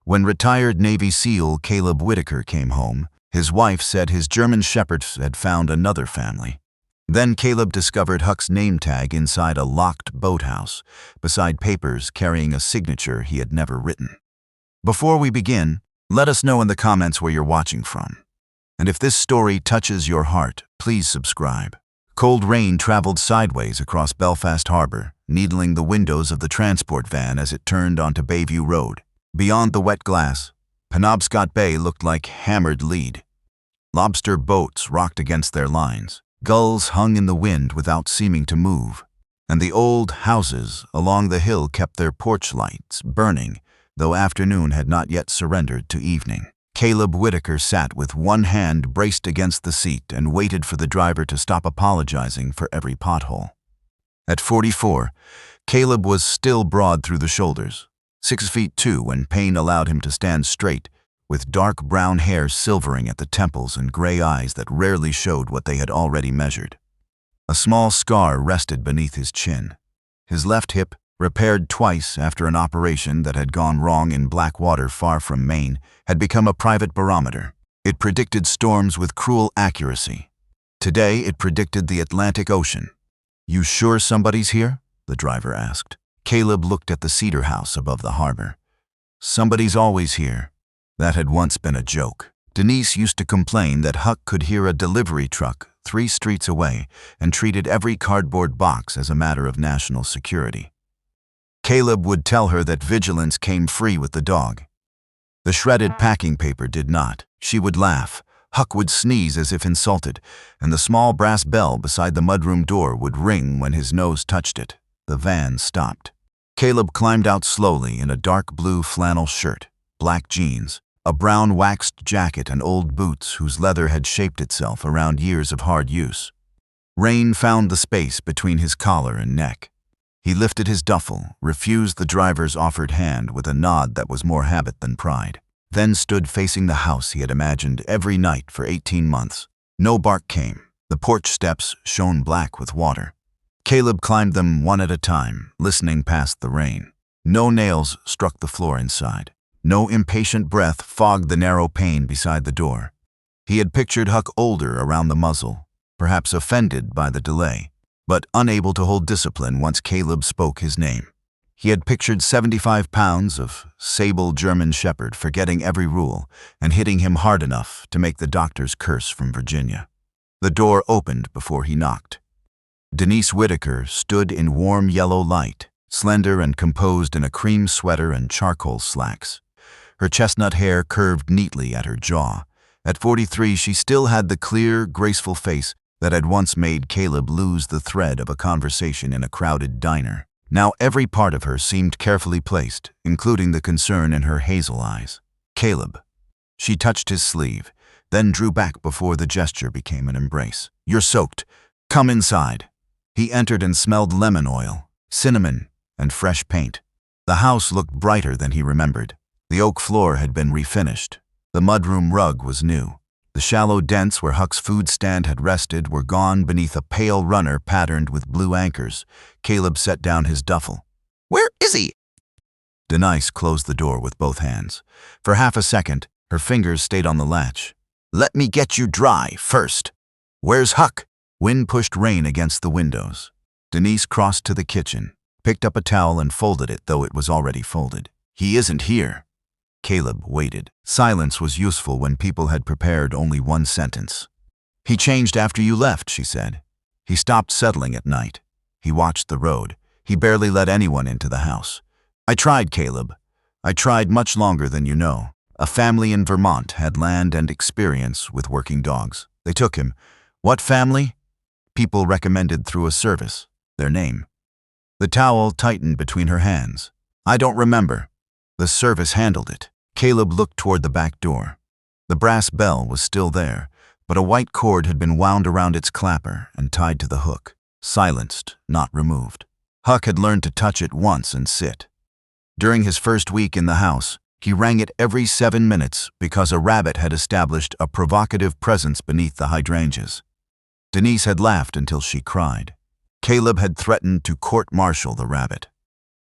When retired Navy SEAL Caleb Whitaker came home, his wife said his German shepherds had found another family. Then Caleb discovered Huck's name tag inside a locked boathouse, beside papers carrying a signature he had never written. Before we begin, let us know in the comments where you're watching from. And if this story touches your heart, please subscribe. Cold rain traveled sideways across Belfast Harbor, needling the windows of the transport van as it turned onto Bayview Road. Beyond the wet glass, Penobscot Bay looked like hammered lead. Lobster boats rocked against their lines. Gulls hung in the wind without seeming to move. And the old houses along the hill kept their porch lights burning, though afternoon had not yet surrendered to evening. Caleb Whitaker sat with one hand braced against the seat and waited for the driver to stop apologizing for every pothole. At 44, Caleb was still broad through the shoulders, 6'2" when pain allowed him to stand straight, with dark brown hair silvering at the temples and gray eyes that rarely showed what they had already measured. A small scar rested beneath his chin. His left hip, repaired twice after an operation that had gone wrong in Blackwater far from Maine, had become a private barometer. It predicted storms with cruel accuracy. Today it predicted the Atlantic Ocean. "You sure somebody's here?" the driver asked. Caleb looked at the cedar house above the harbor. "Somebody's always here." That had once been a joke. Denise used to complain that Huck could hear a delivery truck 3 streets away and treated every cardboard box as a matter of national security. Caleb would tell her that vigilance came free with the dog. The shredded packing paper did not. She would laugh. Huck would sneeze as if insulted, and the small brass bell beside the mudroom door would ring when his nose touched it. The van stopped. Caleb climbed out slowly in a dark blue flannel shirt, black jeans, a brown waxed jacket and old boots whose leather had shaped itself around years of hard use. Rain found the space between his collar and neck. He lifted his duffel, refused the driver's offered hand with a nod that was more habit than pride, then stood facing the house he had imagined every night for 18 months. No bark came. The porch steps shone black with water. Caleb climbed them one at a time, listening past the rain. No nails struck the floor inside. No impatient breath fogged the narrow pane beside the door. He had pictured Huck older around the muzzle, perhaps offended by the delay, but unable to hold discipline once Caleb spoke his name. He had pictured 75 pounds of sable German shepherd forgetting every rule and hitting him hard enough to make the doctor's curse from Virginia. The door opened before he knocked. Denise Whitaker stood in warm yellow light, slender and composed in a cream sweater and charcoal slacks. Her chestnut hair curved neatly at her jaw. At 43, she still had the clear, graceful face that had once made Caleb lose the thread of a conversation in a crowded diner. Now every part of her seemed carefully placed, including the concern in her hazel eyes. "Caleb." She touched his sleeve, then drew back before the gesture became an embrace. "You're soaked. Come inside." He entered and smelled lemon oil, cinnamon, and fresh paint. The house looked brighter than he remembered. The oak floor had been refinished. The mudroom rug was new. The shallow dents where Huck's food stand had rested were gone beneath a pale runner patterned with blue anchors. Caleb set down his duffel. "Where is he?" Denise closed the door with both hands. For half a second, her fingers stayed on the latch. "Let me get you dry first." "Where's Huck?" Wind pushed rain against the windows. Denise crossed to the kitchen, picked up a towel and folded it, though it was already folded. "He isn't here." Caleb waited. Silence was useful when people had prepared only one sentence. "He changed after you left," she said. He stopped settling at night. He watched the road. He barely let anyone into the house. "I tried, Caleb. I tried much longer than you know." A family in Vermont had land and experience with working dogs. They took him. "What family?" People recommended through a service. Their name. The towel tightened between her hands. "I don't remember." The service handled it. Caleb looked toward the back door. The brass bell was still there, but a white cord had been wound around its clapper and tied to the hook. Silenced, not removed. Huck had learned to touch it once and sit. During his first week in the house, he rang it every 7 minutes because a rabbit had established a provocative presence beneath the hydrangeas. Denise had laughed until she cried. Caleb had threatened to court-martial the rabbit.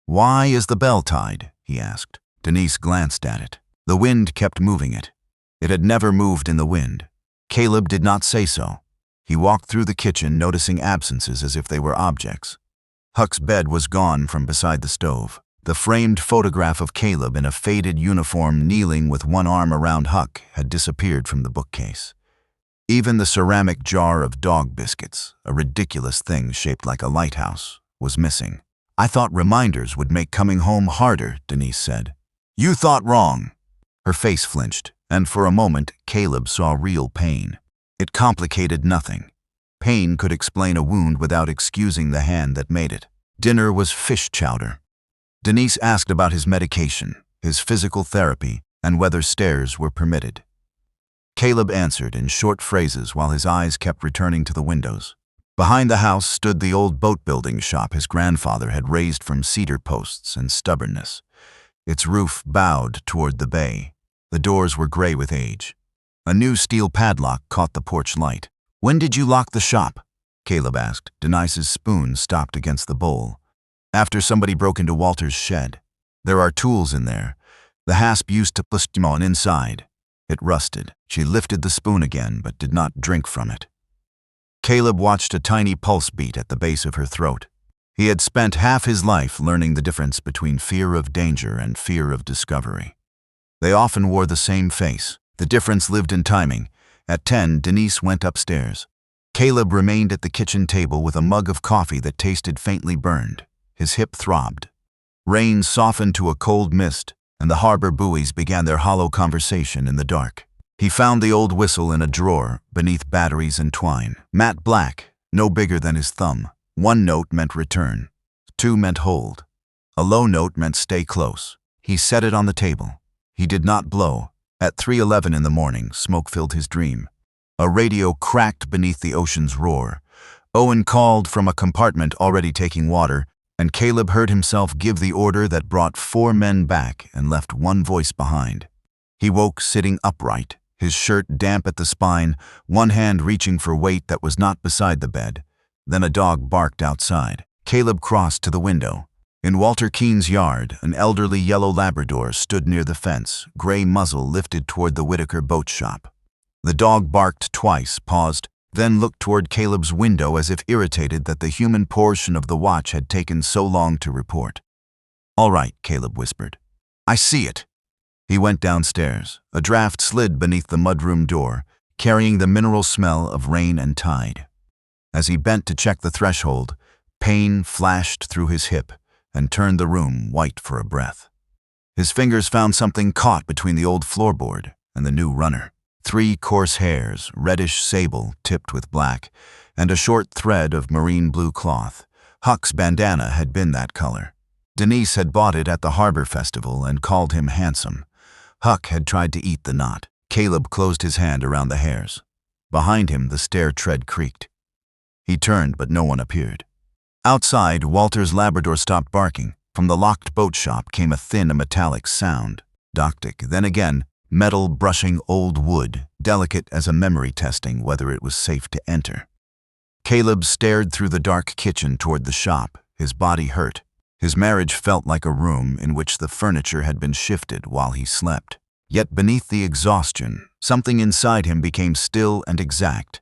"Why is the bell tied?" he asked. Denise glanced at it. The wind kept moving it. It had never moved in the wind. Caleb did not say so. He walked through the kitchen, noticing absences as if they were objects. Huck's bed was gone from beside the stove. The framed photograph of Caleb in a faded uniform kneeling with one arm around Huck had disappeared from the bookcase. Even the ceramic jar of dog biscuits, a ridiculous thing shaped like a lighthouse, was missing. "I thought reminders would make coming home harder," Denise said. "You thought wrong." Her face flinched, and for a moment Caleb saw real pain. It complicated nothing. Pain could explain a wound without excusing the hand that made it. Dinner was fish chowder. Denise asked about his medication, his physical therapy, and whether stairs were permitted. Caleb answered in short phrases while his eyes kept returning to the windows. Behind the house stood the old boat-building shop his grandfather had raised from cedar posts and stubbornness. Its roof bowed toward the bay. The doors were gray with age. A new steel padlock caught the porch light. "When did you lock the shop?" Caleb asked. Denise's spoon stopped against the bowl. "After somebody broke into Walter's shed. There are tools in there. The hasp used to push them on inside. It rusted." She lifted the spoon again, but did not drink from it. Caleb watched a tiny pulse beat at the base of her throat. He had spent half his life learning the difference between fear of danger and fear of discovery. They often wore the same face. The difference lived in timing. At 10, Denise went upstairs. Caleb remained at the kitchen table with a mug of coffee that tasted faintly burned. His hip throbbed. Rain softened to a cold mist, and the harbor buoys began their hollow conversation in the dark. He found the old whistle in a drawer beneath batteries and twine. Matte black, no bigger than his thumb. 1 note meant return. 2 meant hold. A low note meant stay close. He set it on the table. He did not blow. At 3:11 in the morning, smoke filled his dream. A radio cracked beneath the ocean's roar. Owen called from a compartment already taking water, and Caleb heard himself give the order that brought 4 men back and left 1 voice behind. He woke sitting upright, his shirt damp at the spine, one hand reaching for weight that was not beside the bed. Then a dog barked outside. Caleb crossed to the window. In Walter Keene's yard, an elderly yellow Labrador stood near the fence, gray muzzle lifted toward the Whitaker boat shop. The dog barked twice, paused, then looked toward Caleb's window as if irritated that the human portion of the watch had taken so long to report. "All right," Caleb whispered. "I see it." He went downstairs. A draft slid beneath the mudroom door, carrying the mineral smell of rain and tide. As he bent to check the threshold, pain flashed through his hip and turned the room white for a breath. His fingers found something caught between the old floorboard and the new runner. 3 coarse hairs, reddish sable tipped with black, and a short thread of marine blue cloth. Huck's bandana had been that color. Denise had bought it at the Harbor Festival and called him handsome. Huck had tried to eat the knot. Caleb closed his hand around the hairs. Behind him, the stair tread creaked. He turned, but no one appeared. Outside, Walter's Labrador stopped barking. From the locked boat shop came a thin metallic sound. Doctic, then again, metal brushing old wood, delicate as a memory testing whether it was safe to enter. Caleb stared through the dark kitchen toward the shop. His body hurt. His marriage felt like a room in which the furniture had been shifted while he slept. Yet beneath the exhaustion, something inside him became still and exact.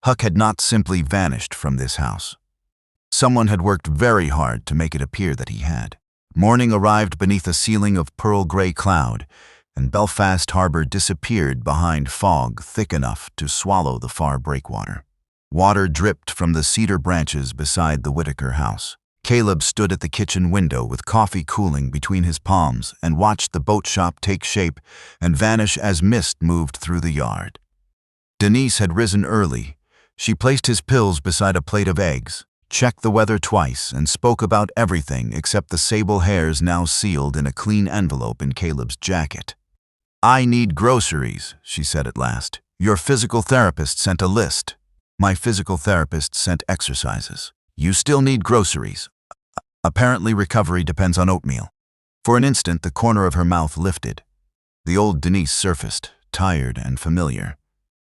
Huck had not simply vanished from this house. Someone had worked very hard to make it appear that he had. Morning arrived beneath a ceiling of pearl gray cloud, and Belfast Harbor disappeared behind fog thick enough to swallow the far breakwater. Water dripped from the cedar branches beside the Whitaker house. Caleb stood at the kitchen window with coffee cooling between his palms and watched the boat shop take shape and vanish as mist moved through the yard. Denise had risen early. She placed his pills beside a plate of eggs, checked the weather twice, and spoke about everything except the sable hairs now sealed in a clean envelope in Caleb's jacket. "I need groceries," she said at last. "Your physical therapist sent a list." "My physical therapist sent exercises. You still need groceries. Apparently recovery depends on oatmeal." For an instant, the corner of her mouth lifted. The old Denise surfaced, tired and familiar.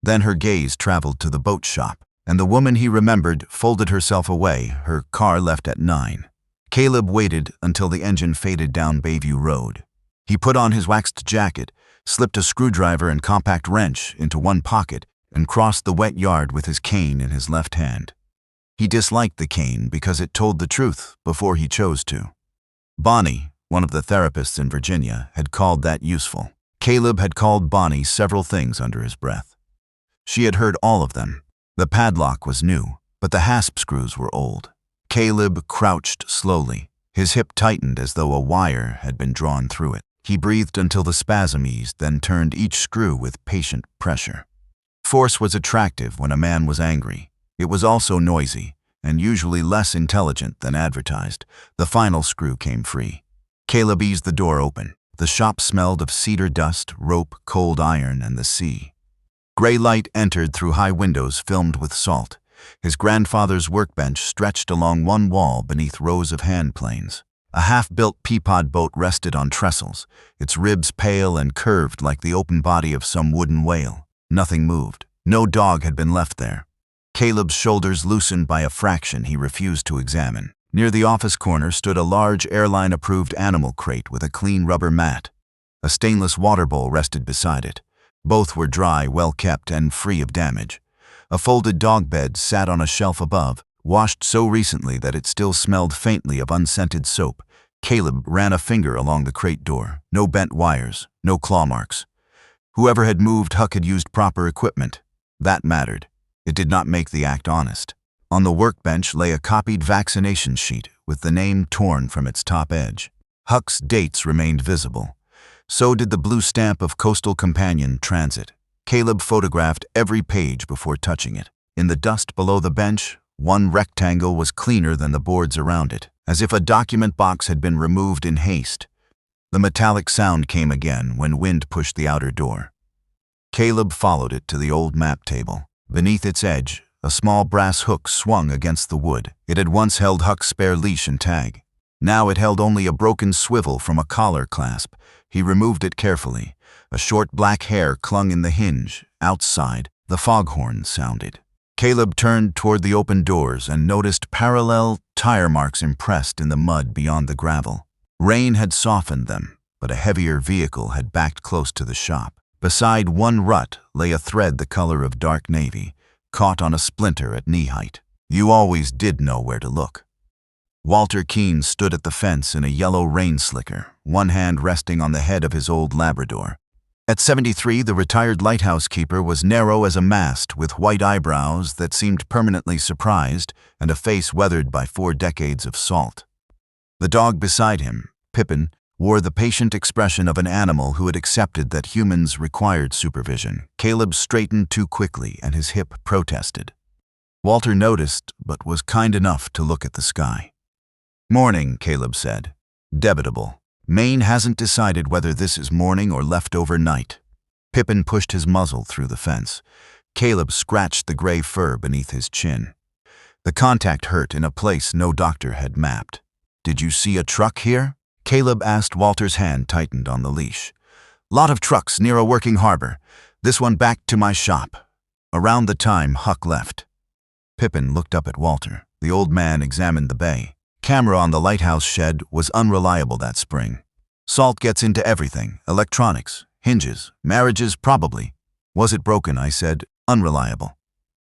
Then her gaze traveled to the boat shop, and the woman he remembered folded herself away, her car left at 9. Caleb waited until the engine faded down Bayview Road. He put on his waxed jacket, slipped a screwdriver and compact wrench into one pocket, and crossed the wet yard with his cane in his left hand. He disliked the cane because it told the truth before he chose to. Bonnie, one of the therapists in Virginia, had called that useful. Caleb had called Bonnie several things under his breath. She had heard all of them. The padlock was new, but the hasp screws were old. Caleb crouched slowly. His hip tightened as though a wire had been drawn through it. He breathed until the spasm eased, then turned each screw with patient pressure. Force was attractive when a man was angry. It was also noisy, and usually less intelligent than advertised. The final screw came free. Caleb eased the door open. The shop smelled of cedar dust, rope, cold iron, and the sea. Gray light entered through high windows filmed with salt. His grandfather's workbench stretched along one wall beneath rows of hand planes. A half-built peapod boat rested on trestles, its ribs pale and curved like the open body of some wooden whale. Nothing moved. No dog had been left there. Caleb's shoulders loosened by a fraction he refused to examine. Near the office corner stood a large airline-approved animal crate with a clean rubber mat. A stainless water bowl rested beside it. Both were dry, well-kept, and free of damage. A folded dog bed sat on a shelf above, washed so recently that it still smelled faintly of unscented soap. Caleb ran a finger along the crate door. No bent wires, no claw marks. Whoever had moved Huck had used proper equipment. That mattered. It did not make the act honest. On the workbench lay a copied vaccination sheet with the name torn from its top edge. Huck's dates remained visible. So did the blue stamp of Coastal Companion Transit. Caleb photographed every page before touching it. In the dust below the bench, one rectangle was cleaner than the boards around it, as if a document box had been removed in haste. The metallic sound came again when wind pushed the outer door. Caleb followed it to the old map table. Beneath its edge, a small brass hook swung against the wood. It had once held Huck's spare leash and tag. Now it held only a broken swivel from a collar clasp. He removed it carefully. A short black hair clung in the hinge. Outside, the foghorn sounded. Caleb turned toward the open doors and noticed parallel tire marks impressed in the mud beyond the gravel. Rain had softened them, but a heavier vehicle had backed close to the shop. Beside one rut lay a thread the color of dark navy, caught on a splinter at knee height. You always did know where to look. Walter Keene stood at the fence in a yellow rain slicker, one hand resting on the head of his old Labrador. At 73, the retired lighthouse keeper was narrow as a mast, with white eyebrows that seemed permanently surprised and a face weathered by 4 decades of salt. The dog beside him, Pippin, wore the patient expression of an animal who had accepted that humans required supervision. Caleb straightened too quickly and his hip protested. Walter noticed, but was kind enough to look at the sky. "Morning," Caleb said. "Debitable. Maine hasn't decided whether this is morning or leftover night." Pippin pushed his muzzle through the fence. Caleb scratched the gray fur beneath his chin. The contact hurt in a place no doctor had mapped. "Did you see a truck here?" Caleb asked. Walter's hand tightened on the leash. "Lot of trucks near a working harbor. This one back to my shop. Around the time Huck left." Pippin looked up at Walter. The old man examined the bay. Camera on the lighthouse shed was unreliable that spring. "Salt gets into everything. Electronics, hinges, marriages, probably." "Was it broken?" I said. "Unreliable."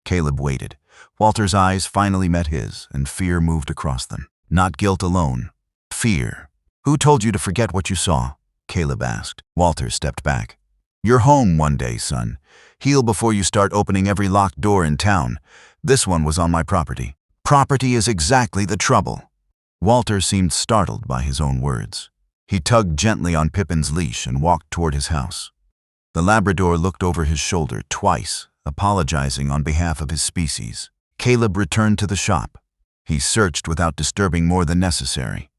Caleb waited. Walter's eyes finally met his, and fear moved across them. Not guilt alone. Fear. "Who told you to forget what you saw?" Caleb asked. Walter stepped back. "You're home one day, son. Heal before you start opening every locked door in town. This one was on my property." "Property is exactly the trouble." Walter seemed startled by his own words. He tugged gently on Pippin's leash and walked toward his house. The Labrador looked over his shoulder twice, apologizing on behalf of his species. Caleb returned to the shop. He searched without disturbing more than necessary.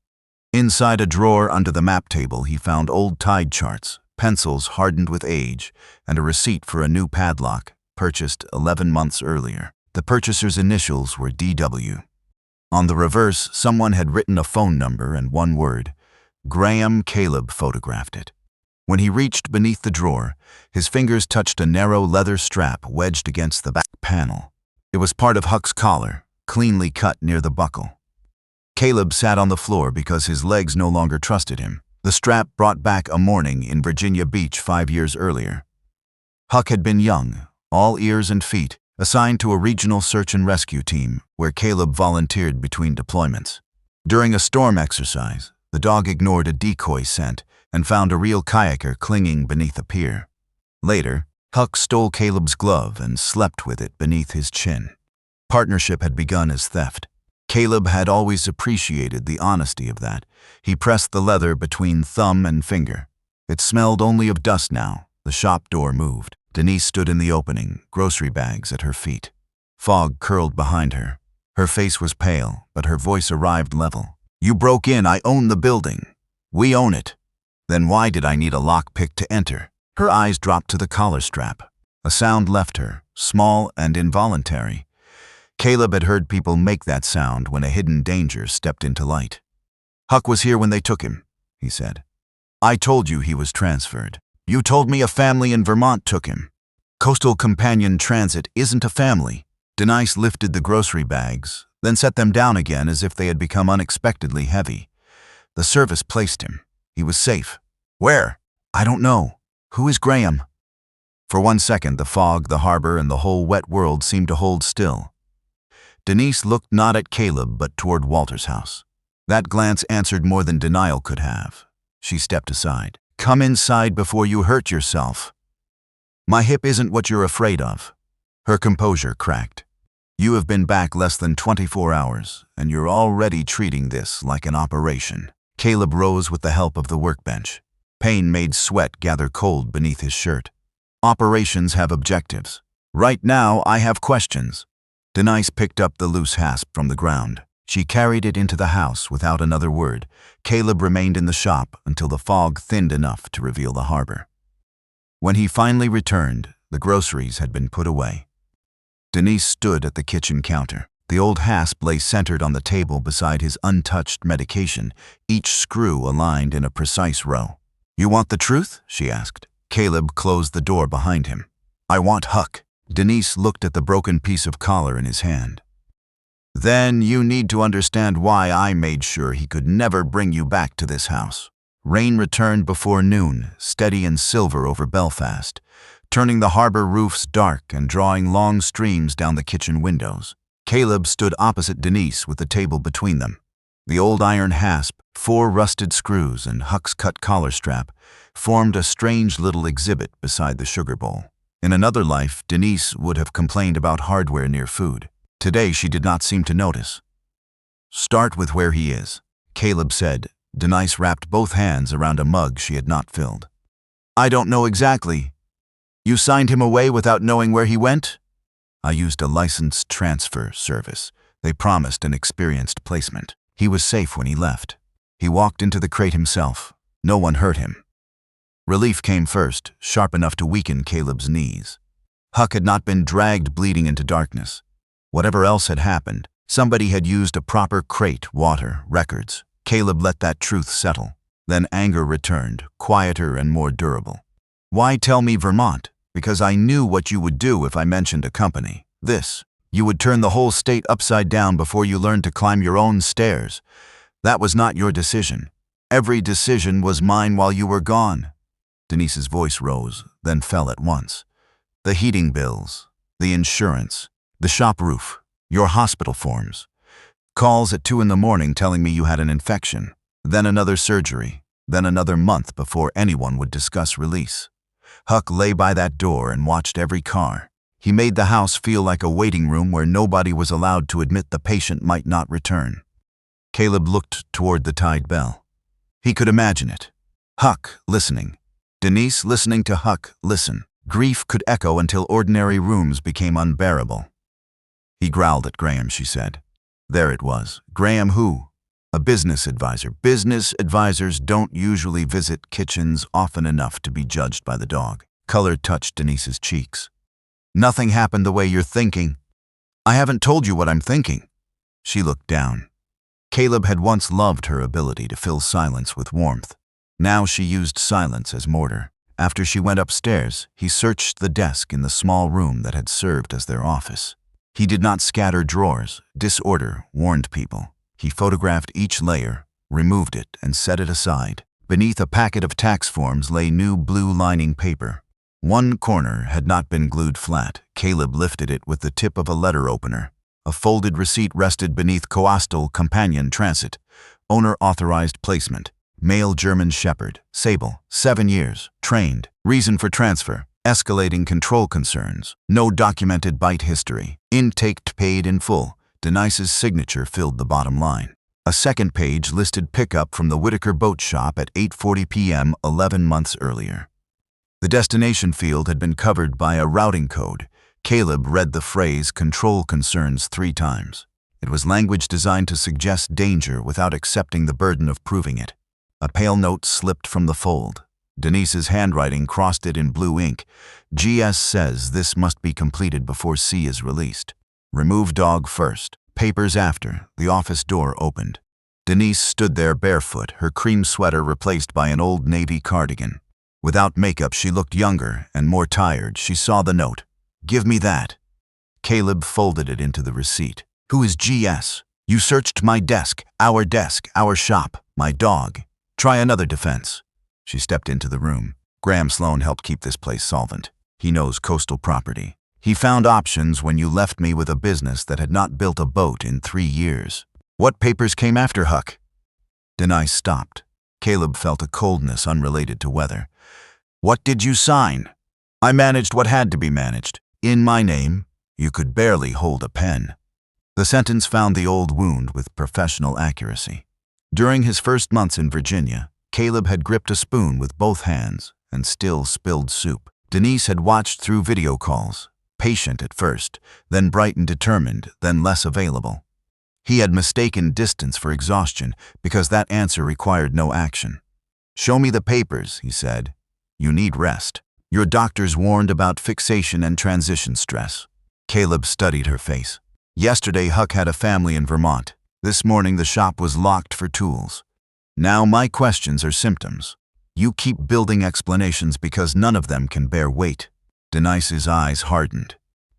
Inside a drawer under the map table, he found old tide charts, pencils hardened with age, and a receipt for a new padlock, purchased 11 months earlier. The purchaser's initials were DW. On the reverse, someone had written a phone number and one word. Graham. Caleb photographed it. When he reached beneath the drawer, his fingers touched a narrow leather strap wedged against the back panel. It was part of Huck's collar, cleanly cut near the buckle. Caleb sat on the floor because his legs no longer trusted him. The strap brought back a morning in Virginia Beach 5 years earlier. Huck had been young, all ears and feet, assigned to a regional search and rescue team where Caleb volunteered between deployments. During a storm exercise, the dog ignored a decoy scent and found a real kayaker clinging beneath a pier. Later, Huck stole Caleb's glove and slept with it beneath his chin. Partnership had begun as theft. Caleb had always appreciated the honesty of that. He pressed the leather between thumb and finger. It smelled only of dust now. The shop door moved. Denise stood in the opening, grocery bags at her feet. Fog curled behind her. Her face was pale, but her voice arrived level. "You broke in. I own the building. We own it. Then why did I need a lockpick to enter?" Her eyes dropped to the collar strap. A sound left her, small and involuntary. Caleb had heard people make that sound when a hidden danger stepped into light. "Huck was here when they took him," he said. "I told you he was transferred. You told me a family in Vermont took him. Coastal Companion Transit isn't a family." Denise lifted the grocery bags, then set them down again as if they had become unexpectedly heavy. "The service placed him. He was safe." "Where?" "I don't know. Who is Graham?" For 1 second, the fog, the harbor, and the whole wet world seemed to hold still. Denise looked not at Caleb but toward Walter's house. That glance answered more than denial could have. She stepped aside. "Come inside before you hurt yourself." "My hip isn't what you're afraid of." Her composure cracked. "You have been back less than 24 hours, and you're already treating this like an operation." Caleb rose with the help of the workbench. Pain made sweat gather cold beneath his shirt. "Operations have objectives. Right now, I have questions." Denise picked up the loose hasp from the ground. She carried it into the house without another word. Caleb remained in the shop until the fog thinned enough to reveal the harbor. When he finally returned, the groceries had been put away. Denise stood at the kitchen counter. The old hasp lay centered on the table beside his untouched medication, each screw aligned in a precise row. "You want the truth?" she asked. Caleb closed the door behind him. "I want Huck." Denise looked at the broken piece of collar in his hand. "Then you need to understand why I made sure he could never bring you back to this house." Rain returned before noon, steady and silver over Belfast, turning the harbor roofs dark and drawing long streams down the kitchen windows. Caleb stood opposite Denise with the table between them. The old iron hasp, 4 rusted screws, and Huck's cut collar strap formed a strange little exhibit beside the sugar bowl. In another life, Denise would have complained about hardware near food. Today, she did not seem to notice. "Start with where he is," Caleb said. Denise wrapped both hands around a mug she had not filled. "I don't know exactly. You signed him away without knowing where he went?" "I used a licensed transfer service. They promised an experienced placement. He was safe when he left. He walked into the crate himself. No one hurt him." Relief came first, sharp enough to weaken Caleb's knees. Huck had not been dragged bleeding into darkness. Whatever else had happened, somebody had used a proper crate, water, records. Caleb let that truth settle. Then anger returned, quieter and more durable. "Why tell me Vermont? Because I knew what you would do if I mentioned a company. This. You would turn the whole state upside down before you learned to climb your own stairs. That was not your decision. Every decision was mine while you were gone." Denise's voice rose, then fell at once. "The heating bills, the insurance, the shop roof, your hospital forms. Calls at 2 in the morning telling me you had an infection, then another surgery, then another month before anyone would discuss release. Huck lay by that door and watched every car. He made the house feel like a waiting room where nobody was allowed to admit the patient might not return." Caleb looked toward the tied bell. He could imagine it. Huck listening. Denise listening to Huck listen. Grief could echo until ordinary rooms became unbearable. "He growled at Graham," she said. There it was. Graham who? A business advisor. Business advisors don't usually visit kitchens often enough to be judged by the dog. Color touched Denise's cheeks. "Nothing happened the way you're thinking." "I haven't told you what I'm thinking." She looked down. Caleb had once loved her ability to fill silence with warmth. Now she used silence as mortar. After she went upstairs, he searched the desk in the small room that had served as their office. He did not scatter drawers. Disorder warned people. He photographed each layer, removed it, and set it aside. Beneath a packet of tax forms lay new blue lining paper. One corner had not been glued flat. Caleb lifted it with the tip of a letter opener. A folded receipt rested beneath Coastal Companion Transit. Owner authorized placement. Male German Shepherd. Sable. 7 years. Trained. Reason for transfer. Escalating control concerns. No documented bite history. Intake paid in full. Denise's signature filled the bottom line. A second page listed pickup from the Whitaker boat shop at 8:40 p.m. 11 months earlier. The destination field had been covered by a routing code. Caleb read the phrase "control concerns" 3 times. It was language designed to suggest danger without accepting the burden of proving it. A pale note slipped from the fold. Denise's handwriting crossed it in blue ink. GS says this must be completed before C is released. Remove dog first. Papers after. The office door opened. Denise stood there barefoot, her cream sweater replaced by an old navy cardigan. Without makeup, she looked younger and more tired. She saw the note. "Give me that." Caleb folded it into the receipt. "Who is GS? You searched my desk, our shop, my dog. Try another defense." She stepped into the room. "Graham Sloan helped keep this place solvent. He knows coastal property. He found options when you left me with a business that had not built a boat in 3 years. What papers came after Huck?" Denise stopped. Caleb felt a coldness unrelated to weather. "What did you sign?" "I managed what had to be managed. In my name, you could barely hold a pen." The sentence found the old wound with professional accuracy. During his first months in Virginia, Caleb had gripped a spoon with both hands and still spilled soup. Denise had watched through video calls. Patient at first, then bright and determined, then less available. He had mistaken distance for exhaustion because that answer required no action. "Show me the papers," he said. "You need rest. Your doctors warned about fixation and transition stress." Caleb studied her face. "Yesterday Huck had a family in Vermont. This morning the shop was locked for tools. Now my questions are symptoms. You keep building explanations because none of them can bear weight." Denise's eyes hardened.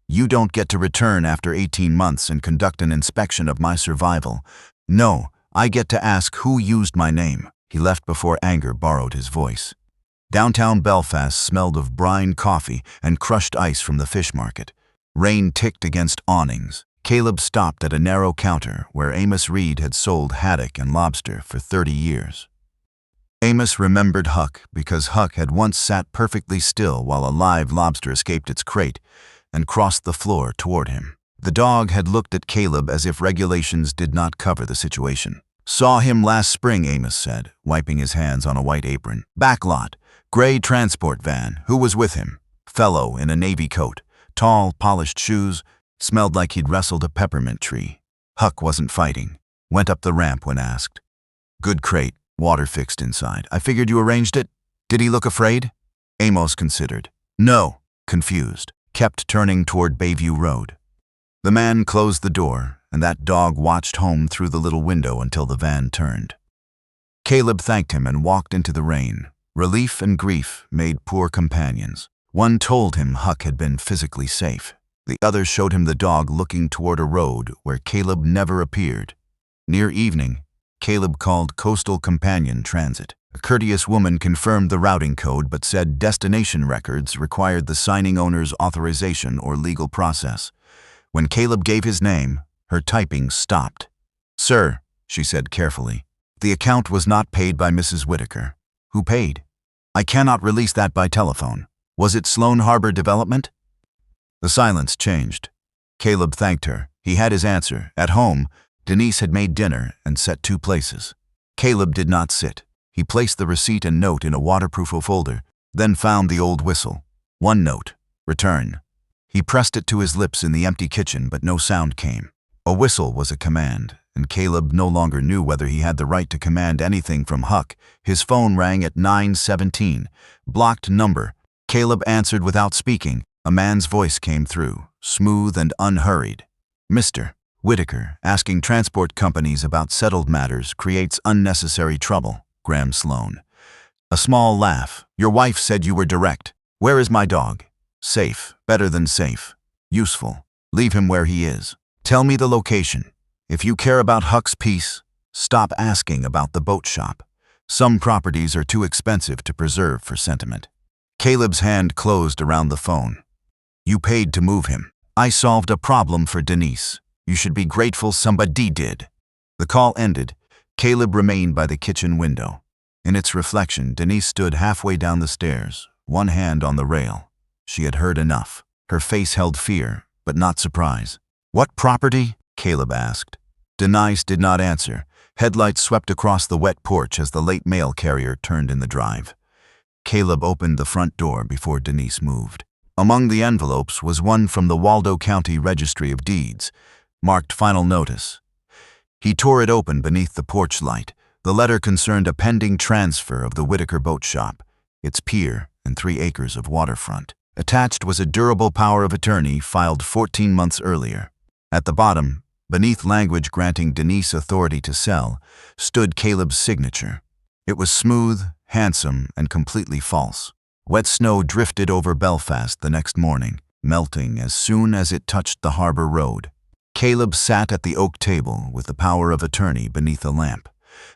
"You don't get to return after 18 months and conduct an inspection of my survival. No, I get to ask who used my name." He left before anger borrowed his voice. Downtown Belfast smelled of brine coffee and crushed ice from the fish market. Rain ticked against awnings. Caleb stopped at a narrow counter where Amos Reed had sold haddock and lobster for 30 years. Amos remembered Huck because Huck had once sat perfectly still while a live lobster escaped its crate and crossed the floor toward him. The dog had looked at Caleb as if regulations did not cover the situation. "Saw him last spring," Amos said, wiping his hands on a white apron. "Backlot. Gray transport van. Who was with him?" "Fellow in a navy coat. Tall, polished shoes. Smelled like he'd wrestled a peppermint tree." Huck wasn't fighting. Went up the ramp when asked. "Good crate. Water fixed inside. I figured you arranged it. Did he look afraid?" Amos considered. "No." Confused. Kept turning toward Bayview Road. The man closed the door, and that dog watched home through the little window until the van turned. Caleb thanked him and walked into the rain. Relief and grief made poor companions. One told him Huck had been physically safe. The other showed him the dog looking toward a road where Caleb never appeared. Near evening, Caleb called Coastal Companion Transit. A courteous woman confirmed the routing code but said destination records required the signing owner's authorization or legal process. When Caleb gave his name, her typing stopped. "Sir," she said carefully, "the account was not paid by Mrs. Whitaker." "Who paid?" "I cannot release that by telephone." "Was it Sloan Harbor Development?" The silence changed. Caleb thanked her. He had his answer. At home, Denise had made dinner and set 2 places. Caleb did not sit. He placed the receipt and note in a waterproof folder, then found the old whistle. 1 note. Return. He pressed it to his lips in the empty kitchen, but no sound came. A whistle was a command, and Caleb no longer knew whether he had the right to command anything from Huck. His phone rang at 9:17. Blocked number. Caleb answered without speaking. A man's voice came through, smooth and unhurried. "Mr. Whitaker, asking transport companies about settled matters creates unnecessary trouble. Graham Sloan." A small laugh. "Your wife said you were direct. Where is my dog?" "Safe. Better than safe. Useful. Leave him where he is. Tell me the location. If you care about Huck's peace, stop asking about the boat shop. Some properties are too expensive to preserve for sentiment. Caleb's hand closed around the phone. You paid to move him. I solved a problem for Denise. You should be grateful somebody did. The call ended. Caleb remained by the kitchen window. In its reflection, Denise stood halfway down the stairs, one hand on the rail. She had heard enough. Her face held fear, but not surprise. What property? Caleb asked. Denise did not answer. Headlights swept across the wet porch as the late mail carrier turned in the drive. Caleb opened the front door before Denise moved. Among the envelopes was one from the Waldo County Registry of Deeds, marked Final Notice. He tore it open beneath the porch light. The letter concerned a pending transfer of the Whitaker boat shop, its pier, and 3 acres of waterfront. Attached was a durable power of attorney filed 14 months earlier. At the bottom, beneath language granting Denise authority to sell, stood Caleb's signature. It was smooth, handsome, and completely false. Wet snow drifted over Belfast the next morning, melting as soon as it touched the harbor road. Caleb sat at the oak table with the power of attorney beneath a lamp.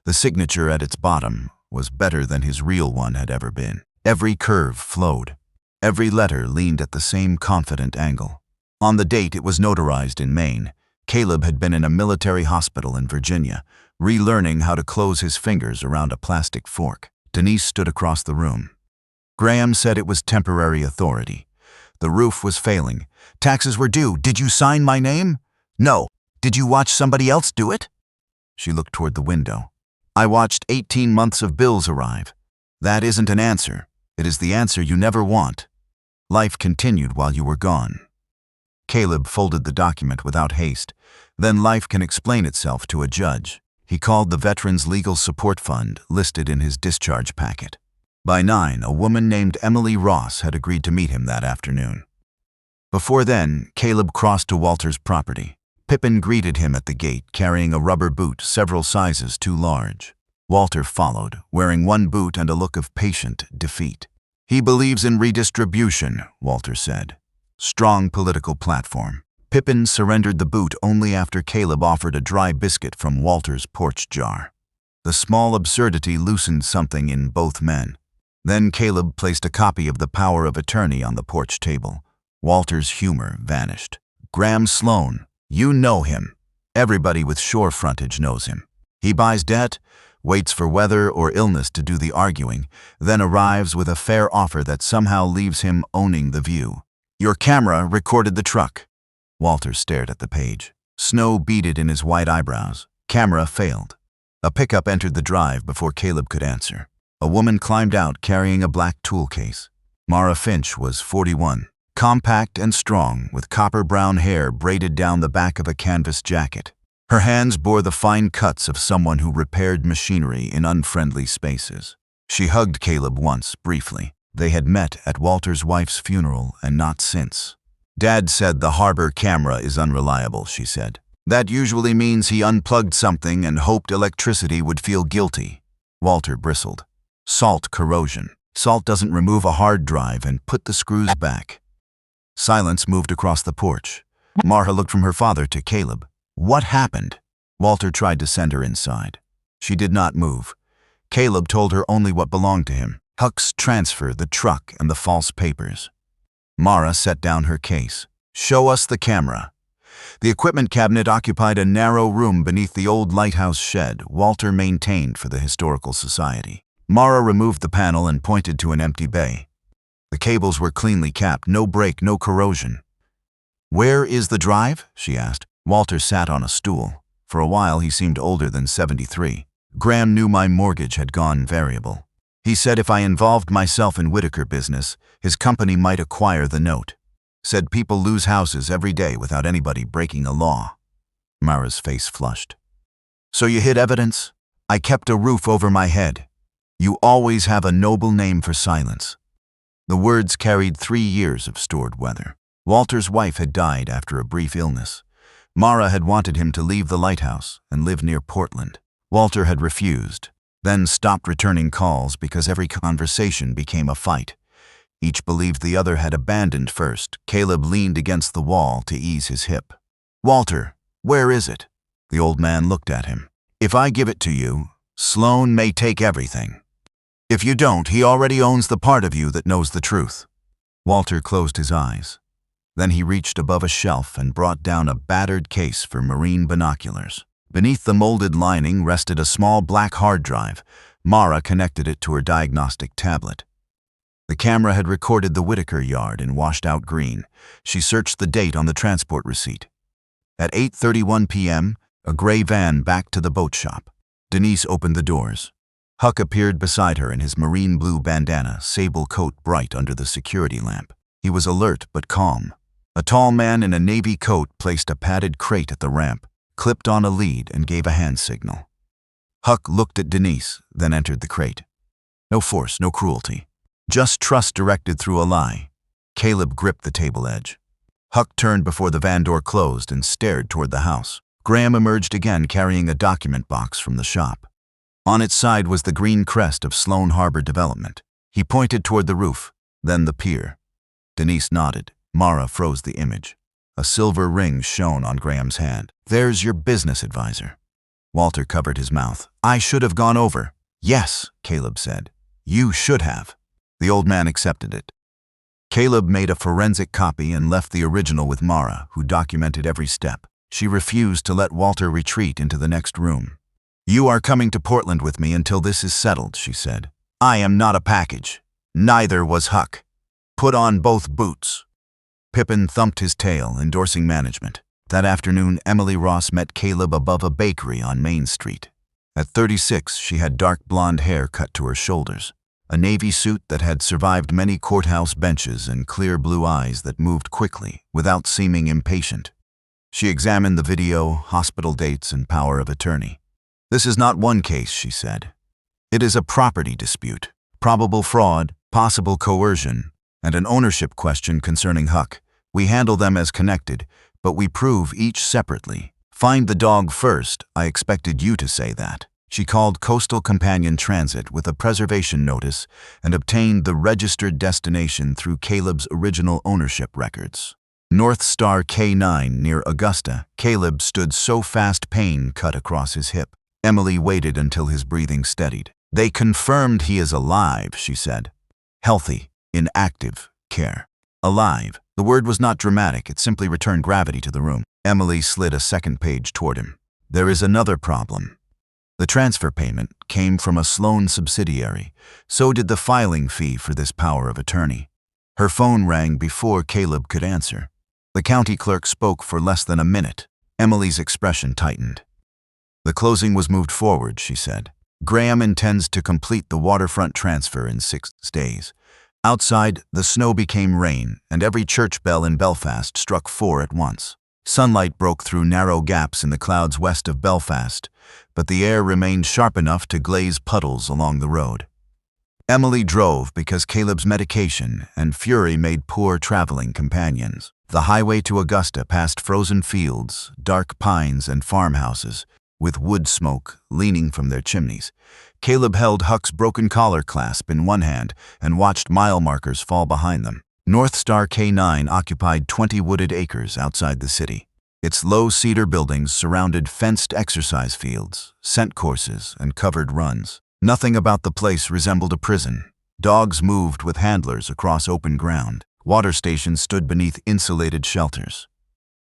The signature at its bottom was better than his real one had ever been. Every curve flowed. Every letter leaned at the same confident angle. On the date it was notarized in Maine, Caleb had been in a military hospital in Virginia, relearning how to close his fingers around a plastic fork. Denise stood across the room. Graham said it was temporary authority. The roof was failing. Taxes were due. Did you sign my name? No. Did you watch somebody else do it? She looked toward the window. I watched 18 months of bills arrive. That isn't an answer. It is the answer you never want. Life continued while you were gone. Caleb folded the document without haste. Then life can explain itself to a judge. He called the Veterans Legal Support Fund listed in his discharge packet. By 9, a woman named Emily Ross had agreed to meet him that afternoon. Before then, Caleb crossed to Walter's property. Pippin greeted him at the gate, carrying a rubber boot several sizes too large. Walter followed, wearing one boot and a look of patient defeat. He believes in redistribution, Walter said. Strong political platform. Pippin surrendered the boot only after Caleb offered a dry biscuit from Walter's porch jar. The small absurdity loosened something in both men. Then Caleb placed a copy of the power of attorney on the porch table. Walter's humor vanished. Graham Sloan, you know him. Everybody with shore frontage knows him. He buys debt, waits for weather or illness to do the arguing, then arrives with a fair offer that somehow leaves him owning the view. Your camera recorded the truck. Walter stared at the page. Snow beaded in his white eyebrows. Camera failed. A pickup entered the drive before Caleb could answer. A woman climbed out carrying a black tool case. Mara Finch was 41, compact and strong, with copper-brown hair braided down the back of a canvas jacket. Her hands bore the fine cuts of someone who repaired machinery in unfriendly spaces. She hugged Caleb once, briefly. They had met at Walter's wife's funeral and not since. Dad said the harbor camera is unreliable, she said. That usually means he unplugged something and hoped electricity would feel guilty. Walter bristled. Salt corrosion. Salt doesn't remove a hard drive and put the screws back. Silence moved across the porch. Marha looked from her father to Caleb. What happened? Walter tried to send her inside. She did not move. Caleb told her only what belonged to him. Huck's transfer, the truck, and the false papers. Mara set down her case. Show us the camera. The equipment cabinet occupied a narrow room beneath the old lighthouse shed Walter maintained for the Historical Society. Mara removed the panel and pointed to an empty bay. The cables were cleanly capped, no break, no corrosion. Where is the drive? She asked. Walter sat on a stool. For a while he seemed older than 73. Graham knew my mortgage had gone variable. He said if I involved myself in Whitaker business, his company might acquire the note. Said people lose houses every day without anybody breaking a law. Mara's face flushed. So you hid evidence? I kept a roof over my head. You always have a noble name for silence. The words carried 3 years of stored weather. Walter's wife had died after a brief illness. Mara had wanted him to leave the lighthouse and live near Portland. Walter had refused, then stopped returning calls because every conversation became a fight. Each believed the other had abandoned first. Caleb leaned against the wall to ease his hip. Walter, where is it? The old man looked at him. If I give it to you, Sloan may take everything. If you don't, he already owns the part of you that knows the truth. Walter closed his eyes. Then he reached above a shelf and brought down a battered case for marine binoculars. Beneath the molded lining rested a small black hard drive. Mara connected it to her diagnostic tablet. The camera had recorded the Whitaker yard in washed-out green. She searched the date on the transport receipt. At 8:31 p.m., a gray van backed to the boat shop. Denise opened the doors. Huck appeared beside her in his marine blue bandana, sable coat bright under the security lamp. He was alert but calm. A tall man in a navy coat placed a padded crate at the ramp, clipped on a lead, and gave a hand signal. Huck looked at Denise, then entered the crate. No force, no cruelty. Just trust directed through a lie. Caleb gripped the table edge. Huck turned before the van door closed and stared toward the house. Graham emerged again carrying a document box from the shop. On its side was the green crest of Sloan Harbor Development. He pointed toward the roof, then the pier. Denise nodded. Mara froze the image. A silver ring shone on Graham's hand. "There's your business advisor." Walter covered his mouth. "I should have gone over." "Yes," Caleb said. "You should have." The old man accepted it. Caleb made a forensic copy and left the original with Mara, who documented every step. She refused to let Walter retreat into the next room. "You are coming to Portland with me until this is settled," she said. "I am not a package. Neither was Huck. Put on both boots." Pippin thumped his tail, endorsing management. That afternoon, Emily Ross met Caleb above a bakery on Main Street. At 36, she had dark blonde hair cut to her shoulders, a navy suit that had survived many courthouse benches, and clear blue eyes that moved quickly, without seeming impatient. She examined the video, hospital dates, and power of attorney. "This is not one case," she said. "It is a property dispute, probable fraud, possible coercion, and an ownership question concerning Huck. We handle them as connected, but we prove each separately. Find the dog first, I expected you to say that." She called Coastal Companion Transit with a preservation notice and obtained the registered destination through Caleb's original ownership records. North Star K9 near Augusta. Caleb stood so fast pain cut across his hip. Emily waited until his breathing steadied. "They confirmed he is alive," she said. "Healthy, in active care." Alive. The word was not dramatic, it simply returned gravity to the room. Emily slid a second page toward him. "There is another problem. The transfer payment came from a Sloan subsidiary. So did the filing fee for this power of attorney." Her phone rang before Caleb could answer. The county clerk spoke for less than a minute. Emily's expression tightened. "The closing was moved forward," she said. "Graham intends to complete the waterfront transfer in 6 days. Outside, the snow became rain, and every church bell in Belfast struck 4 at once. Sunlight broke through narrow gaps in the clouds west of Belfast, but the air remained sharp enough to glaze puddles along the road. Emily drove because Caleb's medication and fury made poor traveling companions. The highway to Augusta passed frozen fields, dark pines, and farmhouses, with wood smoke leaning from their chimneys. Caleb held Huck's broken collar clasp in one hand and watched mile markers fall behind them. North Star K9 occupied 20 wooded acres outside the city. Its low cedar buildings surrounded fenced exercise fields, scent courses, and covered runs. Nothing about the place resembled a prison. Dogs moved with handlers across open ground. Water stations stood beneath insulated shelters.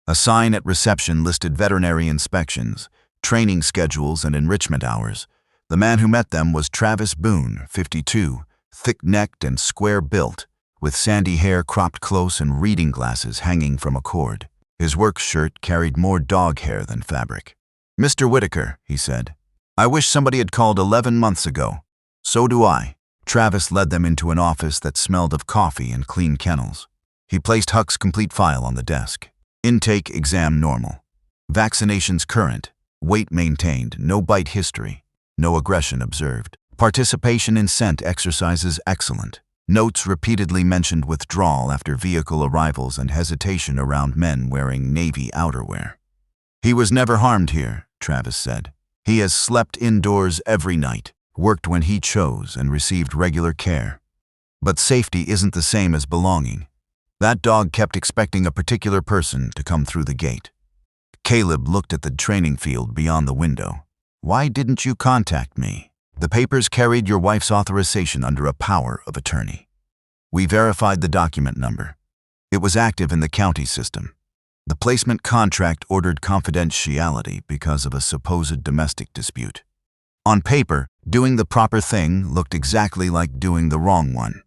A sign at reception listed veterinary inspections, training schedules, and enrichment hours. The man who met them was Travis Boone, 52, thick-necked and square-built, with sandy hair cropped close and reading glasses hanging from a cord. His work shirt carried more dog hair than fabric. "Mr. Whitaker," he said, "I wish somebody had called 11 months ago." "So do I." Travis led them into an office that smelled of coffee and clean kennels. He placed Huck's complete file on the desk. Intake exam normal. Vaccinations current. Weight maintained. No bite history. No aggression observed. Participation in scent exercises excellent. Notes repeatedly mentioned withdrawal after vehicle arrivals and hesitation around men wearing Navy outerwear. "He was never harmed here," Travis said. "He has slept indoors every night, worked when he chose, and received regular care. But safety isn't the same as belonging. That dog kept expecting a particular person to come through the gate." Caleb looked at the training field beyond the window. Why didn't you contact me? The papers carried your wife's authorization under a power of attorney. We verified the document number. It was active in the county system. The placement contract ordered confidentiality because of a supposed domestic dispute. On paper, doing the proper thing looked exactly like doing the wrong one.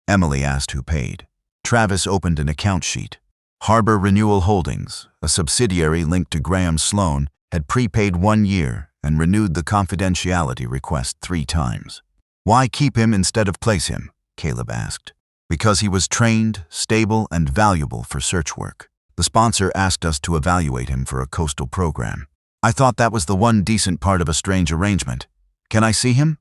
Emily asked who paid. Travis opened an account sheet. Harbor Renewal Holdings, a subsidiary linked to Graham Sloan, had prepaid 1 year and renewed the confidentiality request 3 times. Why keep him instead of place him? Caleb asked. Because he was trained, stable, and valuable for search work. The sponsor asked us to evaluate him for a coastal program. I thought that was the one decent part of a strange arrangement. Can I see him?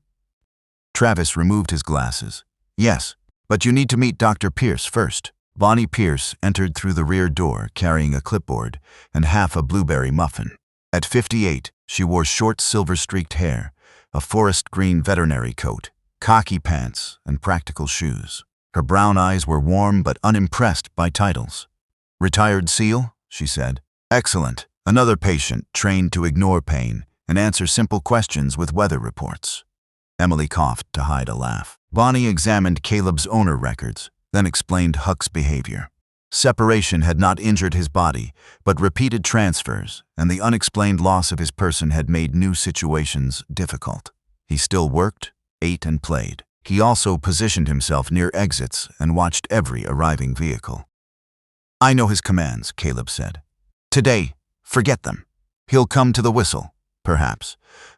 Travis removed his glasses. Yes, but you need to meet Dr. Pierce first. Bonnie Pierce entered through the rear door carrying a clipboard and half a blueberry muffin. At 58, she wore short silver-streaked hair, a forest green veterinary coat, khaki pants, and practical shoes. Her brown eyes were warm but unimpressed by titles. Retired SEAL, she said. Excellent. Another patient trained to ignore pain and answer simple questions with weather reports. Emily coughed to hide a laugh. Bonnie examined Caleb's owner records, then explained Huck's behavior. Separation had not injured his body, but repeated transfers and the unexplained loss of his person had made new situations difficult. He still worked, ate, and played. He also positioned himself near exits and watched every arriving vehicle. I know his commands, Caleb said. Today, forget them. He'll come to the whistle, perhaps.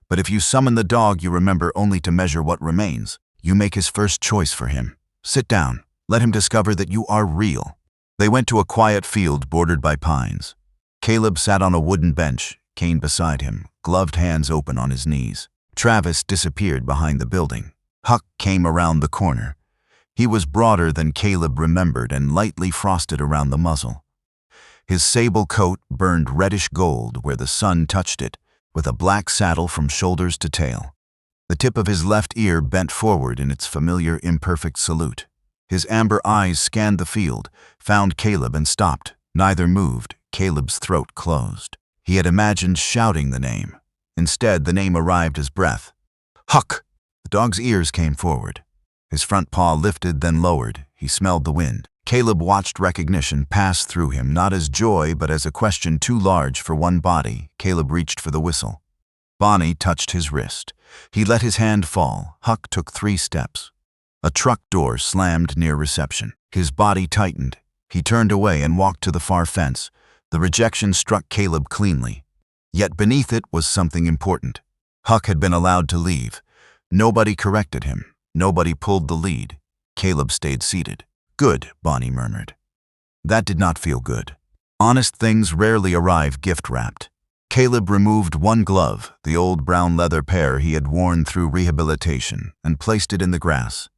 But if you summon the dog you remember only to measure what remains, you make his first choice for him. Sit down. Let him discover that you are real. They went to a quiet field bordered by pines. Caleb sat on a wooden bench, cane beside him, gloved hands open on his knees. Travis disappeared behind the building. Huck came around the corner. He was broader than Caleb remembered and lightly frosted around the muzzle. His sable coat burned reddish gold where the sun touched it, with a black saddle from shoulders to tail. The tip of his left ear bent forward in its familiar imperfect salute. His amber eyes scanned the field, found Caleb and stopped. Neither moved. Caleb's throat closed. He had imagined shouting the name. Instead, the name arrived as breath. Huck! The dog's ears came forward. His front paw lifted, then lowered. He smelled the wind. Caleb watched recognition pass through him, not as joy, but as a question too large for one body. Caleb reached for the whistle. Bonnie touched his wrist. He let his hand fall. Huck took 3 steps. A truck door slammed near reception. His body tightened. He turned away and walked to the far fence. The rejection struck Caleb cleanly. Yet beneath it was something important. Huck had been allowed to leave. Nobody corrected him. Nobody pulled the lead. Caleb stayed seated. Good, Bonnie murmured. That did not feel good. Honest things rarely arrive gift-wrapped. Caleb removed 1 glove, the old brown leather pair he had worn through rehabilitation, and placed it in the grass.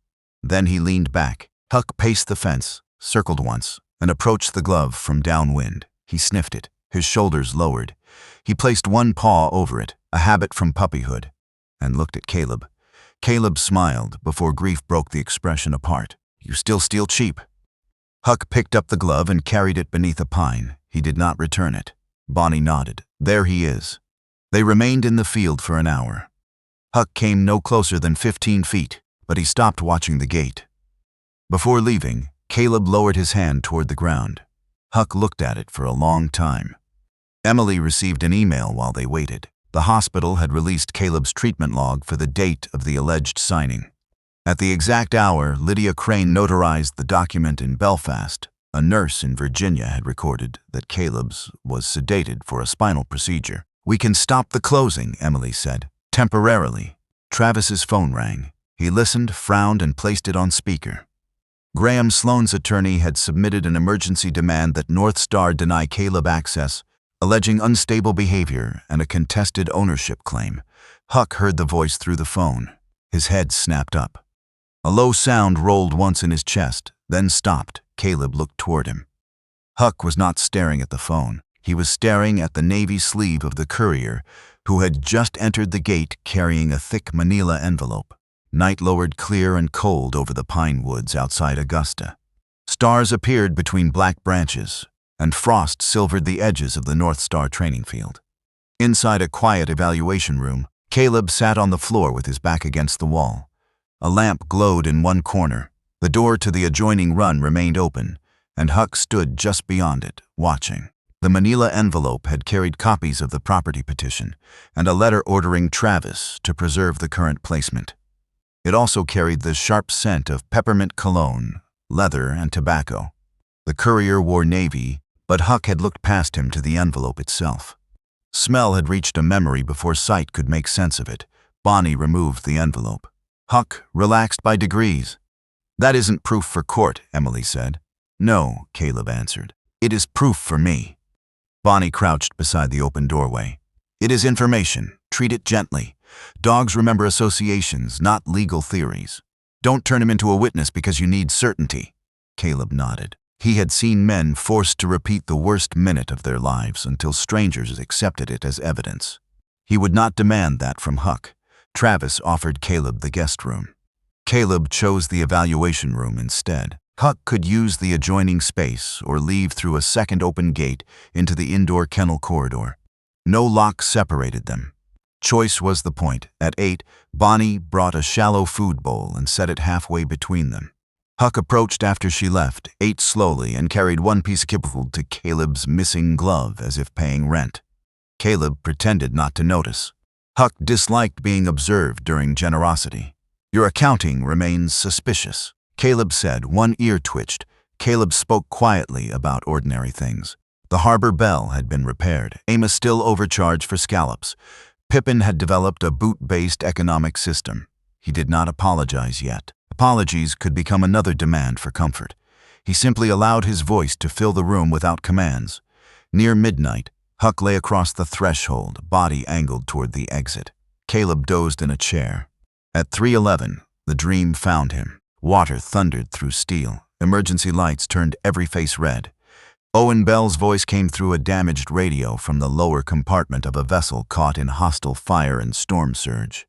Then he leaned back. Huck paced the fence, circled once, and approached the glove from downwind. He sniffed it, his shoulders lowered. He placed 1 paw over it, a habit from puppyhood, and looked at Caleb. Caleb smiled before grief broke the expression apart. You still steal cheap. Huck picked up the glove and carried it beneath a pine. He did not return it. Bonnie nodded. There he is. They remained in the field for an hour. Huck came no closer than 15 feet, but he stopped watching the gate. Before leaving, Caleb lowered his hand toward the ground. Huck looked at it for a long time. Emily received an email while they waited. The hospital had released Caleb's treatment log for the date of the alleged signing. At the exact hour, Lydia Crane notarized the document in Belfast. A nurse in Virginia had recorded that Caleb's was sedated for a spinal procedure. We can stop the closing, Emily said. Temporarily. Travis's phone rang. He listened, frowned, and placed it on speaker. Graham Sloan's attorney had submitted an emergency demand that North Star deny Caleb access, alleging unstable behavior and a contested ownership claim. Huck heard the voice through the phone. His head snapped up. A low sound rolled once in his chest, then stopped. Caleb looked toward him. Huck was not staring at the phone. He was staring at the navy sleeve of the courier, who had just entered the gate carrying a thick manila envelope. Night lowered clear and cold over the pine woods outside Augusta. Stars appeared between black branches, and frost silvered the edges of the North Star training field. Inside a quiet evaluation room, Caleb sat on the floor with his back against the wall. A lamp glowed in one corner. The door to the adjoining run remained open, and Huck stood just beyond it, watching. The manila envelope had carried copies of the property petition and a letter ordering Travis to preserve the current placement. It also carried the sharp scent of peppermint cologne, leather, and tobacco. The courier wore navy, but Huck had looked past him to the envelope itself. Smell had reached a memory before sight could make sense of it. Bonnie removed the envelope. Huck relaxed by degrees. "That isn't proof for court," Emily said. "No," Caleb answered. "It is proof for me." Bonnie crouched beside the open doorway. "It is information. Treat it gently. Dogs remember associations, not legal theories. Don't turn him into a witness because you need certainty." Caleb nodded. He had seen men forced to repeat the worst minute of their lives until strangers accepted it as evidence. He would not demand that from Huck. Travis offered Caleb the guest room. Caleb chose the evaluation room instead. Huck could use the adjoining space or leave through a second open gate into the indoor kennel corridor. No lock separated them. Choice was the point. At 8, Bonnie brought a shallow food bowl and set it halfway between them. Huck approached after she left, ate slowly, and carried one piece of kibble to Caleb's missing glove as if paying rent. Caleb pretended not to notice. Huck disliked being observed during generosity. "Your accounting remains suspicious," Caleb said. One ear twitched. Caleb spoke quietly about ordinary things. The harbor bell had been repaired. Amos still overcharged for scallops. Pippin had developed a boot-based economic system. He did not apologize yet. Apologies could become another demand for comfort. He simply allowed his voice to fill the room without commands. Near midnight, Huck lay across the threshold, body angled toward the exit. Caleb dozed in a chair. At 3:11, the dream found him. Water thundered through steel. Emergency lights turned every face red. Owen Bell's voice came through a damaged radio from the lower compartment of a vessel caught in hostile fire and storm surge.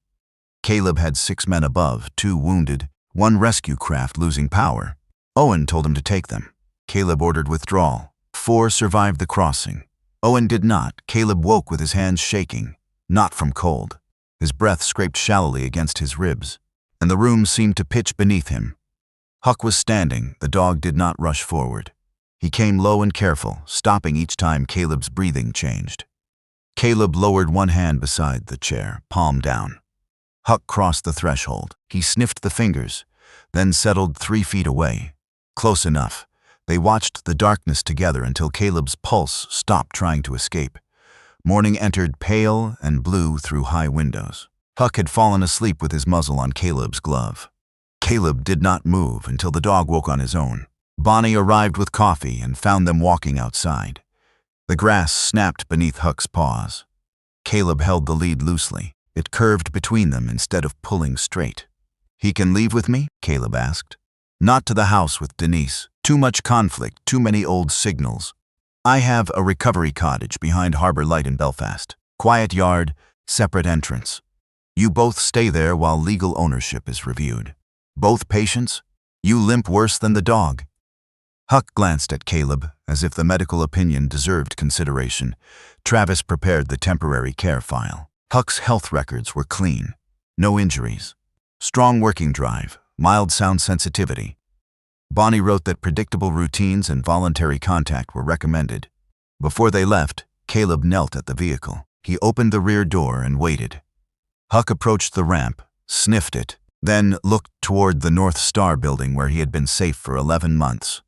Caleb had 6 men above, 2 wounded, 1 rescue craft losing power. Owen told him to take them. Caleb ordered withdrawal. 4 survived the crossing. Owen did not. Caleb woke with his hands shaking, not from cold. His breath scraped shallowly against his ribs, and the room seemed to pitch beneath him. Huck was standing. The dog did not rush forward. He came low and careful, stopping each time Caleb's breathing changed. Caleb lowered one hand beside the chair, palm down. Huck crossed the threshold. He sniffed the fingers, then settled 3 feet away. Close enough. They watched the darkness together until Caleb's pulse stopped trying to escape. Morning entered pale and blue through high windows. Huck had fallen asleep with his muzzle on Caleb's glove. Caleb did not move until the dog woke on his own. Bonnie arrived with coffee and found them walking outside. The grass snapped beneath Huck's paws. Caleb held the lead loosely. It curved between them instead of pulling straight. "He can leave with me?" Caleb asked. "Not to the house with Denise. Too much conflict, too many old signals. I have a recovery cottage behind Harbor Light in Belfast. Quiet yard, separate entrance. You both stay there while legal ownership is reviewed. Both patients? You limp worse than the dog." Huck glanced at Caleb, as if the medical opinion deserved consideration. Travis prepared the temporary care file. Huck's health records were clean. No injuries. Strong working drive, mild sound sensitivity. Bonnie wrote that predictable routines and voluntary contact were recommended. Before they left, Caleb knelt at the vehicle. He opened the rear door and waited. Huck approached the ramp, sniffed it, then looked toward the North Star building where he had been safe for 11 months.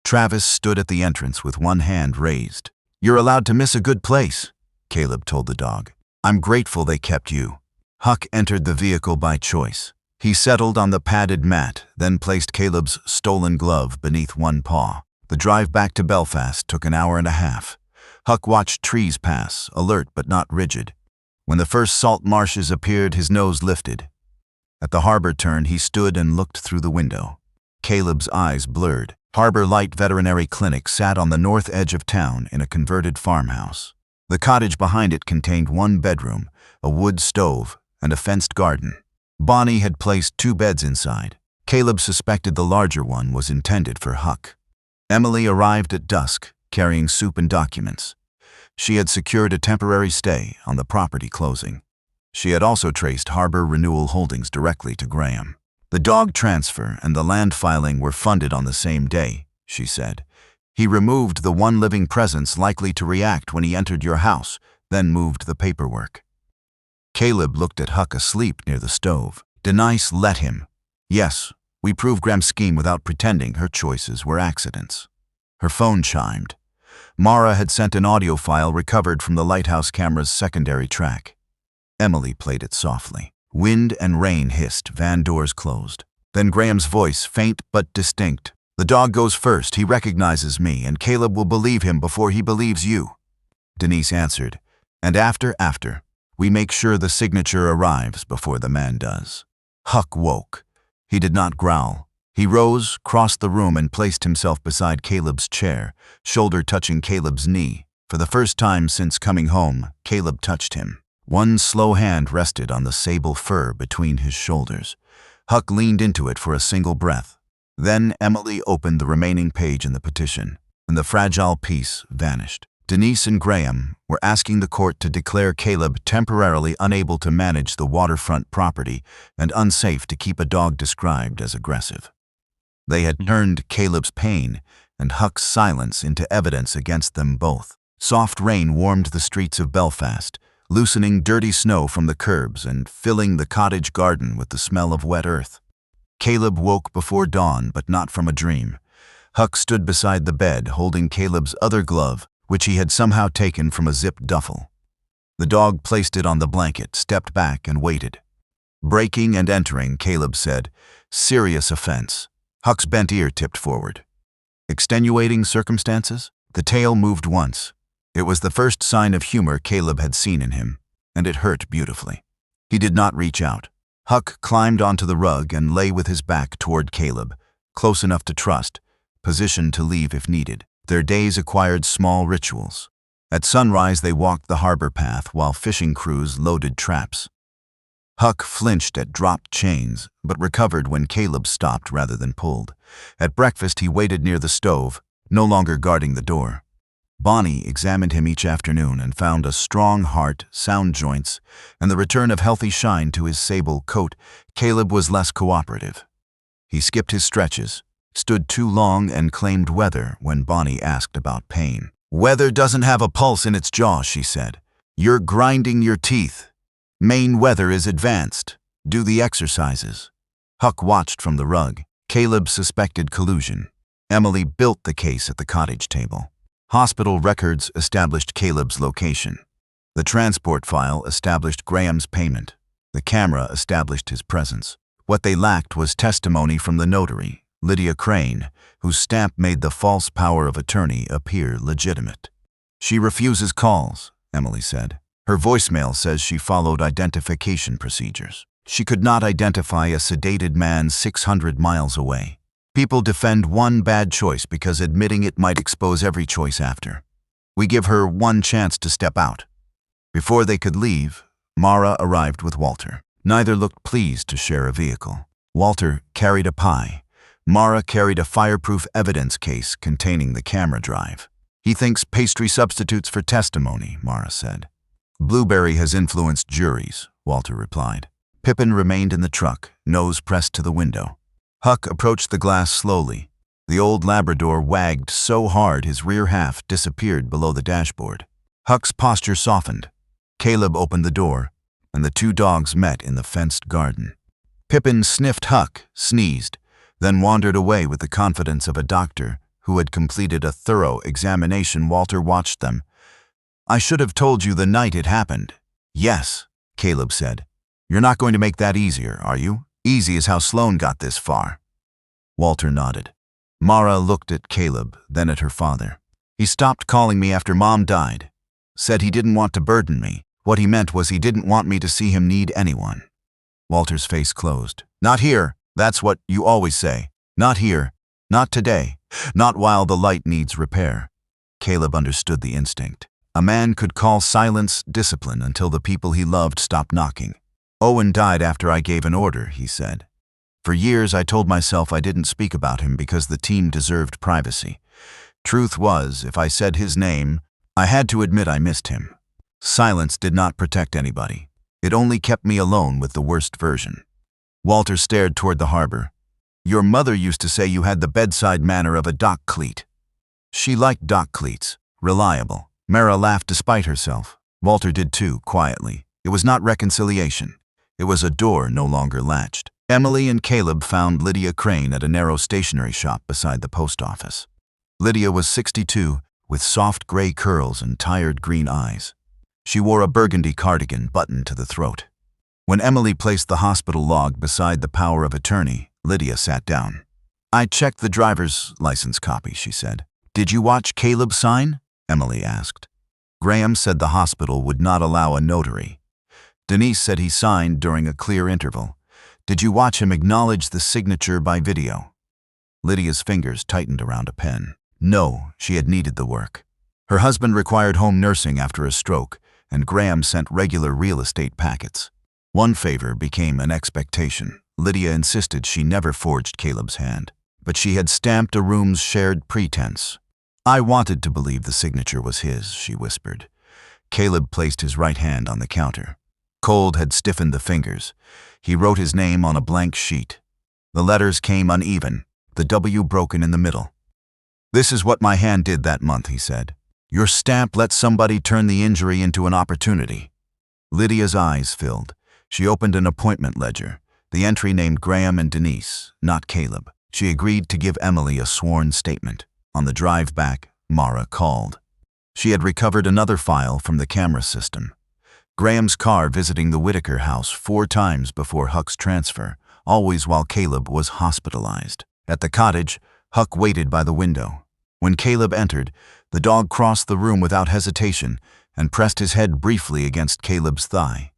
Travis stood at the entrance with one hand raised. "You're allowed to miss a good place," Caleb told the dog. "I'm grateful they kept you." Huck entered the vehicle by choice. He settled on the padded mat, then placed Caleb's stolen glove beneath one paw. The drive back to Belfast took an hour and a half. Huck watched trees pass, alert but not rigid. When the first salt marshes appeared, his nose lifted. At the harbor turn, he stood and looked through the window. Caleb's eyes blurred. Harbor Light Veterinary Clinic sat on the north edge of town in a converted farmhouse. The cottage behind it contained 1 bedroom, a wood stove, and a fenced garden. Bonnie had placed 2 beds inside. Caleb suspected the larger one was intended for Huck. Emily arrived at dusk, carrying soup and documents. She had secured a temporary stay on the property closing. She had also traced Harbor Renewal Holdings directly to Graham. The dog transfer and the land filing were funded on the same day, she said. He removed the one living presence likely to react when he entered your house, then moved the paperwork. Caleb looked at Huck asleep near the stove. Denise let him. Yes, we proved Graham's scheme without pretending her choices were accidents. Her phone chimed. Mara had sent an audio file recovered from the lighthouse camera's secondary track. Emily played it softly. Wind and rain hissed, van doors closed. Then Graham's voice, faint but distinct. The dog goes first, he recognizes me, and Caleb will believe him before he believes you. Denise answered, and after, we make sure the signature arrives before the man does. Huck woke. He did not growl. He rose, crossed the room, and placed himself beside Caleb's chair, shoulder touching Caleb's knee. For the first time since coming home, Caleb touched him. One slow hand rested on the sable fur between his shoulders. Huck leaned into it for a single breath. Then Emily opened the remaining page in the petition, and the fragile piece vanished. Denise and Graham were asking the court to declare Caleb temporarily unable to manage the waterfront property and unsafe to keep a dog described as aggressive. They had turned Caleb's pain and Huck's silence into evidence against them both. Soft rain warmed the streets of Belfast, loosening dirty snow from the curbs and filling the cottage garden with the smell of wet earth. Caleb woke before dawn, but not from a dream. Huck stood beside the bed, holding Caleb's other glove, which he had somehow taken from a zipped duffel. The dog placed it on the blanket, stepped back, and waited. Breaking and entering, Caleb said, "Serious offense." Huck's bent ear tipped forward. Extenuating circumstances? The tail moved once. It was the first sign of humor Caleb had seen in him, and it hurt beautifully. He did not reach out. Huck climbed onto the rug and lay with his back toward Caleb, close enough to trust, positioned to leave if needed. Their days acquired small rituals. At sunrise, they walked the harbor path while fishing crews loaded traps. Huck flinched at dropped chains, but recovered when Caleb stopped rather than pulled. At breakfast, he waited near the stove, no longer guarding the door. Bonnie examined him each afternoon and found a strong heart, sound joints, and the return of healthy shine to his sable coat. Caleb was less cooperative. He skipped his stretches, stood too long, and claimed weather when Bonnie asked about pain. "Weather doesn't have a pulse in its jaw," she said. "You're grinding your teeth. Maine weather is advanced. Do the exercises." Huck watched from the rug. Caleb suspected collusion. Emily built the case at the cottage table. Hospital records established Caleb's location. The transport file established Graham's payment. The camera established his presence. What they lacked was testimony from the notary, Lydia Crane, whose stamp made the false power of attorney appear legitimate. "She refuses calls," Emily said. "Her voicemail says she followed identification procedures. She could not identify a sedated man 600 miles away. People defend one bad choice because admitting it might expose every choice after. We give her one chance to step out." Before they could leave, Mara arrived with Walter. Neither looked pleased to share a vehicle. Walter carried a pie. Mara carried a fireproof evidence case containing the camera drive. "He thinks pastry substitutes for testimony," Mara said. "Blueberry has influenced juries," Walter replied. Pippin remained in the truck, nose pressed to the window. Huck approached the glass slowly. The old Labrador wagged so hard his rear half disappeared below the dashboard. Huck's posture softened. Caleb opened the door, and the two dogs met in the fenced garden. Pippin sniffed Huck, sneezed, then wandered away with the confidence of a doctor who had completed a thorough examination. Walter watched them. "I should have told you the night it happened." "Yes," Caleb said. "You're not going to make that easier, are you? Easy is how Sloan got this far." Walter nodded. Mara looked at Caleb, then at her father. "He stopped calling me after Mom died. Said he didn't want to burden me. What he meant was he didn't want me to see him need anyone." Walter's face closed. "Not here. That's what you always say. Not here. Not today. Not while the light needs repair." Caleb understood the instinct. A man could call silence discipline until the people he loved stopped knocking. "Owen died after I gave an order," he said. "For years I told myself I didn't speak about him because the team deserved privacy. Truth was, if I said his name, I had to admit I missed him. Silence did not protect anybody. It only kept me alone with the worst version. Walter stared toward the harbor. Your mother used to say you had the bedside manner of a dock cleat. She liked dock cleats. Reliable. Mara laughed despite herself. Walter did too, quietly. It was not reconciliation. It was a door no longer latched. Emily and Caleb found Lydia Crane at a narrow stationery shop beside the post office. Lydia was 62, with soft gray curls and tired green eyes. She wore a burgundy cardigan buttoned to the throat. When Emily placed the hospital log beside the power of attorney, Lydia sat down. I checked the driver's license copy, she said. Did you watch Caleb sign? Emily asked. Graham said the hospital would not allow a notary. Denise said he signed during a clear interval. Did you watch him acknowledge the signature by video? Lydia's fingers tightened around a pen. No, she had needed the work. Her husband required home nursing after a stroke, and Graham sent regular real estate packets. One favor became an expectation. Lydia insisted she never forged Caleb's hand, but she had stamped a room's shared pretense. I wanted to believe the signature was his, she whispered. Caleb placed his right hand on the counter. Cold had stiffened the fingers. He wrote his name on a blank sheet. The letters came uneven, the W broken in the middle. This is what my hand did that month, he said. Your stamp let somebody turn the injury into an opportunity. Lydia's eyes filled. She opened an appointment ledger. The entry named Graham and Denise, not Caleb. She agreed to give Emily a sworn statement. On the drive back, Mara called. She had recovered another file from the camera system. Graham's car visiting the Whitaker house 4 times before Huck's transfer, always while Caleb was hospitalized. At the cottage, Huck waited by the window. When Caleb entered, the dog crossed the room without hesitation and pressed his head briefly against Caleb's thigh.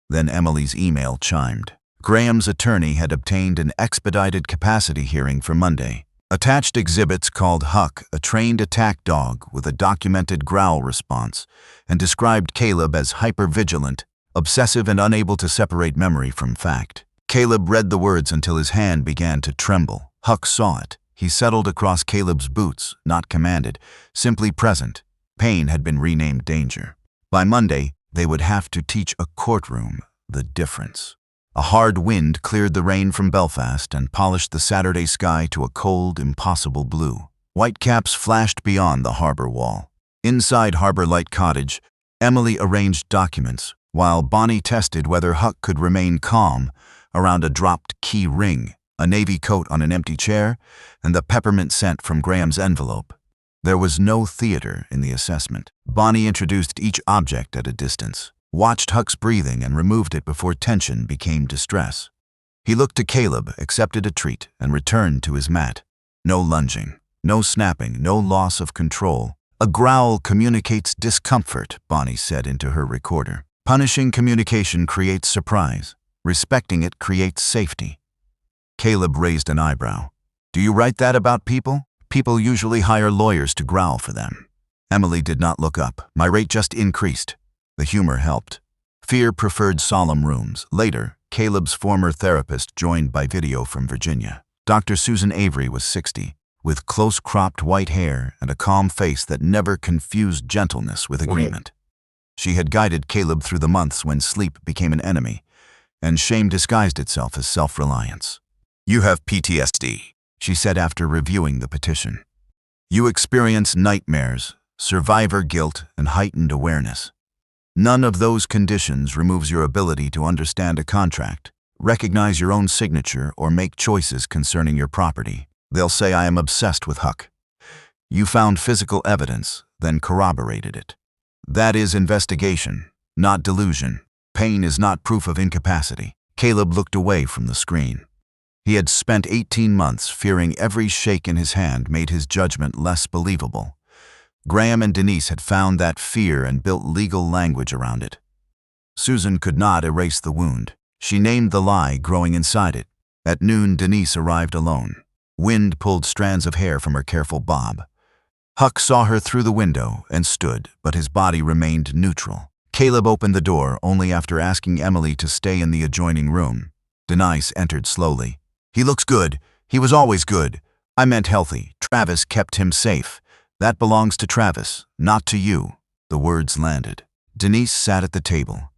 Then Emily's email chimed. Graham's attorney had obtained an expedited capacity hearing for Monday. Attached exhibits called Huck a trained attack dog with a documented growl response, and described Caleb as hypervigilant, obsessive and unable to separate memory from fact. Caleb read the words until his hand began to tremble. Huck saw it. He settled across Caleb's boots, not commanded, simply present. Pain had been renamed danger. By Monday, they would have to teach a courtroom the difference. A hard wind cleared the rain from Belfast and polished the Saturday sky to a cold, impossible blue. Whitecaps flashed beyond the harbor wall. Inside Harbor Light Cottage, Emily arranged documents, while Bonnie tested whether Huck could remain calm around a dropped key ring, a navy coat on an empty chair, and the peppermint scent from Graham's envelope. There was no theater in the assessment. Bonnie introduced each object at a distance, watched Huck's breathing and removed it before tension became distress. He looked to Caleb, accepted a treat, and returned to his mat. No lunging, no snapping, no loss of control. A growl communicates discomfort, Bonnie said into her recorder. Punishing communication creates surprise. Respecting it creates safety. Caleb raised an eyebrow. Do you write that about people? People usually hire lawyers to growl for them. Emily did not look up. My rate just increased. The humor helped. Fear preferred solemn rooms. Later, Caleb's former therapist joined by video from Virginia. Dr. Susan Avery was 60, with close-cropped white hair and a calm face that never confused gentleness with agreement. She had guided Caleb through the months when sleep became an enemy, and shame disguised itself as self-reliance. You have PTSD, she said after reviewing the petition. You experience nightmares, survivor guilt, and heightened awareness. None of those conditions removes your ability to understand a contract, recognize your own signature, or make choices concerning your property. They'll say I am obsessed with Huck. You found physical evidence, then corroborated it. That is investigation, not delusion. Pain is not proof of incapacity. Caleb looked away from the screen. He had spent 18 months fearing every shake in his hand made his judgment less believable. Graham and Denise had found that fear and built legal language around it. Susan could not erase the wound. She named the lie growing inside it. At noon, Denise arrived alone. Wind pulled strands of hair from her careful bob. Huck saw her through the window and stood, but his body remained neutral. Caleb opened the door only after asking Emily to stay in the adjoining room. Denise entered slowly. He looks good. He was always good. I meant healthy. Travis kept him safe. That belongs to Travis, not to you. The words landed. Denise sat at the table.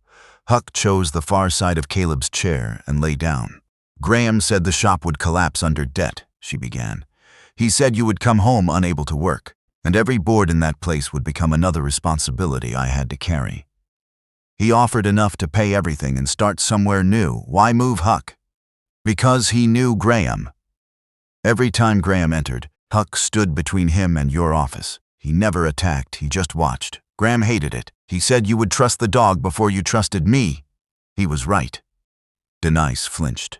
Huck chose the far side of Caleb's chair and lay down. "Graham said the shop would collapse under debt," she began. "He said you would come home unable to work, and every board in that place would become another responsibility I had to carry. He offered enough to pay everything and start somewhere new. Why move Huck? Because he knew Graham. Every time Graham entered, Huck stood between him and your office. He never attacked, he just watched. Graham hated it. He said you would trust the dog before you trusted me. He was right." Denise flinched.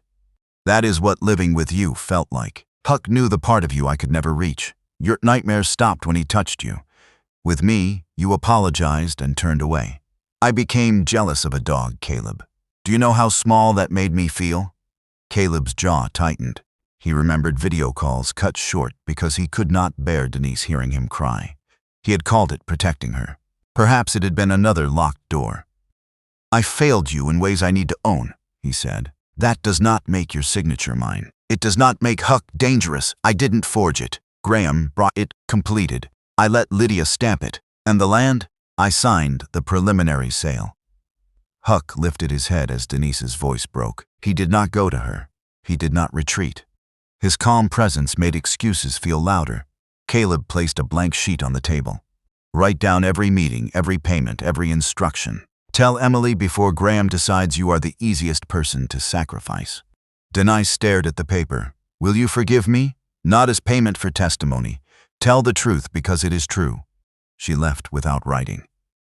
"That is what living with you felt like. Huck knew the part of you I could never reach. Your nightmares stopped when he touched you. With me, you apologized and turned away. I became jealous of a dog, Caleb. Do you know how small that made me feel?" Caleb's jaw tightened. He remembered video calls cut short because he could not bear Denise hearing him cry. He had called it protecting her. Perhaps it had been another locked door. "I failed you in ways I need to own," he said. "That does not make your signature mine. It does not make Huck dangerous. I didn't forge it. Graham brought it completed. I let Lydia stamp it. And the land? I signed the preliminary sale." Huck lifted his head as Denise's voice broke. He did not go to her. He did not retreat. His calm presence made excuses feel louder. Caleb placed a blank sheet on the table. "Write down every meeting, every payment, every instruction. Tell Emily before Graham decides you are the easiest person to sacrifice." Denise stared at the paper. "Will you forgive me? Not as payment for testimony. Tell the truth because it is true." She left without writing.